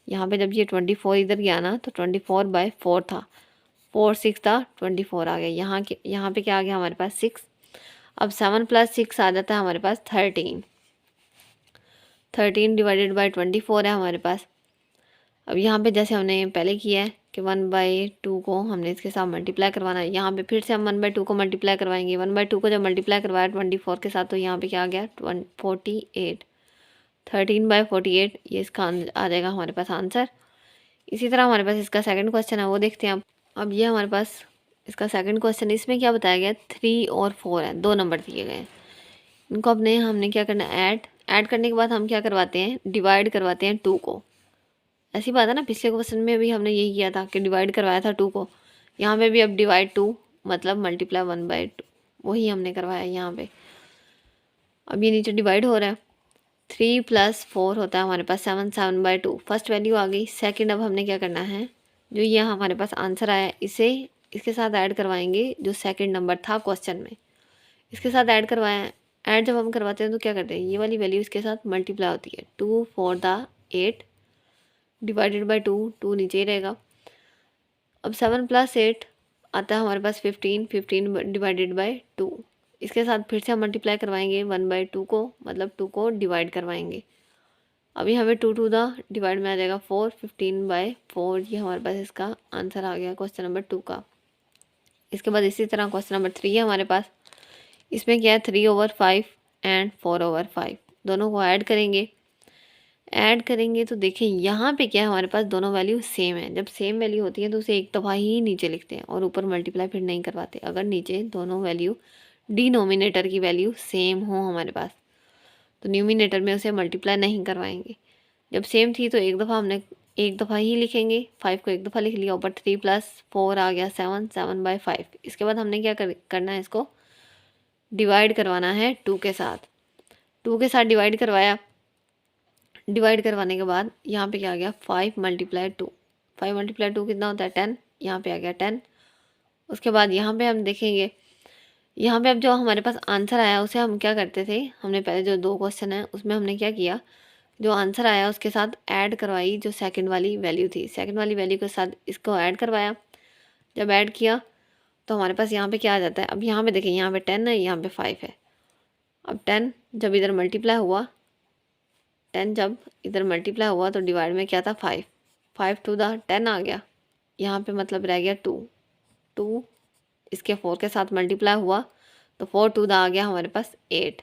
यहाँ पे जब ये 24 इधर गया ना तो 24/4 था, 4 6 था 24 आ गया। यहाँ पे क्या आ गया हमारे पास 6। अब 7 + 6 आ जाता है हमारे पास 13। 13 डिवाइडेड बाय 24 है हमारे पास। अब यहाँ पे जैसे हमने पहले किया है कि 1/2 को हमने इसके साथ मल्टीप्लाई करवाना है, यहाँ पे फिर से हम 1/2 को मल्टीप्लाई करवाएंगे। 1/2 को जब मल्टीप्लाई करवाया 24 के साथ तो यहाँ पे क्या आ गया 48। 13/48 ये इसका आ जाएगा हमारे पास आंसर। इसी तरह हमारे पास इसका सेकंड क्वेश्चन है, वो देखते हैं अब ये हमारे पास इसका सेकंड क्वेश्चन, इसमें क्या बताया गया, 3 और 4 है, 2 नंबर दिए गए हैं। इनको हमने क्या करना है, ऐड करने के बाद हम क्या करवाते हैं, डिवाइड करवाते हैं 2 को। ऐसी बात है ना, पिछले क्वेश्चन में भी हमने यही किया था कि डिवाइड करवाया था 2 को, यहाँ पे भी अब डिवाइड 2 मतलब मल्टीप्लाई 1/2, वही हमने करवाया यहाँ पे। अब ये नीचे डिवाइड हो रहा है, 3 + 4 होता है हमारे पास 7, 7/2 फर्स्ट वैल्यू आ गई। सेकंड अब हमने क्या करना है, जो ये हमारे पास आंसर आया इसे इसके साथ ऐड करवाएंगे, जो सेकंड नंबर था क्वेश्चन में, इसके साथ ऐड करवाया। ऐड जब हम करवाते हैं तो क्या करते हैं, ये वाली वैल्यू इसके साथ मल्टीप्लाई होती है, 2 4 द 8 डिवाइडेड बाई 2, 2 नीचे ही रहेगा। अब 7 + 8 आता है हमारे पास 15, 15 डिवाइडेड बाई 2, इसके साथ फिर से हम मल्टीप्लाई करवाएंगे 1/2 को, मतलब 2 को डिवाइड करवाएंगे। अब यहाँ पे 2 टू द डिवाइड में आ जाएगा 4, 15/4 ये हमारे पास इसका आंसर आ गया क्वेश्चन नंबर 2 का। इसके बाद इसी तरह क्वेश्चन नंबर 3 है हमारे पास, इसमें क्या है 3/5 एंड 4/5, दोनों को ऐड करेंगे। ऐड करेंगे तो देखें यहाँ पे क्या है, हमारे पास दोनों वैल्यू सेम है। जब सेम वैल्यू होती है तो उसे एक दफ़ा ही नीचे लिखते हैं और ऊपर मल्टीप्लाई फिर नहीं करवाते। अगर नीचे दोनों वैल्यू डिनोमिनेटर की वैल्यू सेम हो हमारे पास तो न्यूमिनेटर में उसे मल्टीप्लाई नहीं करवाएंगे। जब सेम थी तो एक दफ़ा हमने एक दफ़ा ही लिखेंगे, 5 को एक दफ़ा लिख लिया, ऊपर 3 + 4 आ गया 7, 7/5। इसके बाद हमने क्या करना है, इसको डिवाइड करवाना है 2 के साथ। 2 के साथ डिवाइड करवाया, डिवाइड करवाने के बाद यहाँ पे क्या आ गया 5 × 2, 5 × 2 कितना होता है 10, यहाँ पे आ गया 10। उसके बाद यहाँ पे हम देखेंगे, यहाँ पे अब जो हमारे पास आंसर आया उसे हम क्या करते थे, हमने पहले जो 2 क्वेश्चन है उसमें हमने क्या किया, जो आंसर आया उसके साथ ऐड करवाई जो सेकंड वाली वैल्यू थी, सेकंड वाली वैल्यू के साथ इसको ऐड करवाया। जब ऐड किया तो हमारे पास यहाँ पे क्या आ जाता है, अब यहाँ पे देखें, यहाँ पे 10 है, यहाँ पे 5 है। अब 10 जब इधर मल्टीप्लाई हुआ, 10 जब इधर मल्टीप्लाई हुआ तो डिवाइड में क्या था 5, 5 टू द 10 आ गया, यहाँ पे मतलब रह गया 2, 2 इसके 4 के साथ मल्टीप्लाई हुआ तो 4 टू द आ गया हमारे पास 8।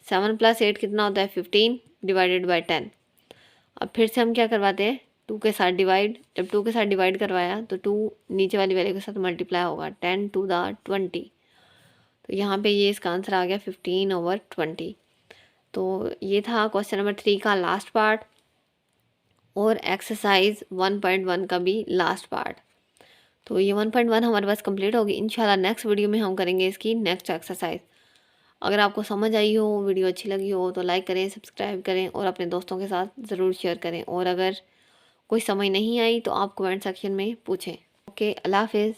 7 + 8 कितना होता है 15 डिवाइडेड बाई 10। अब फिर से हम क्या करवाते हैं 2 के साथ डिवाइड, जब 2 के साथ डिवाइड करवाया तो 2 नीचे वाली वैल्यू के साथ मल्टीप्लाई होगा, 10 टू द 20, तो यहाँ पे ये इसका आंसर आ गया 15/20। तो ये था क्वेश्चन नंबर 3 का लास्ट पार्ट और एक्सरसाइज 1.1 का भी लास्ट पार्ट। तो ये 1.1 हमारे पास कंप्लीट होगी। इंशाल्लाह नेक्स्ट वीडियो में हम करेंगे इसकी नेक्स्ट एक्सरसाइज। अगर आपको समझ आई हो, वीडियो अच्छी लगी हो तो लाइक करें, सब्सक्राइब करें और अपने दोस्तों के साथ ज़रूर शेयर करें। और अगर कोई समझ नहीं आई तो आप कमेंट सेक्शन में पूछें। ओके, अल्लाह हाफिज़।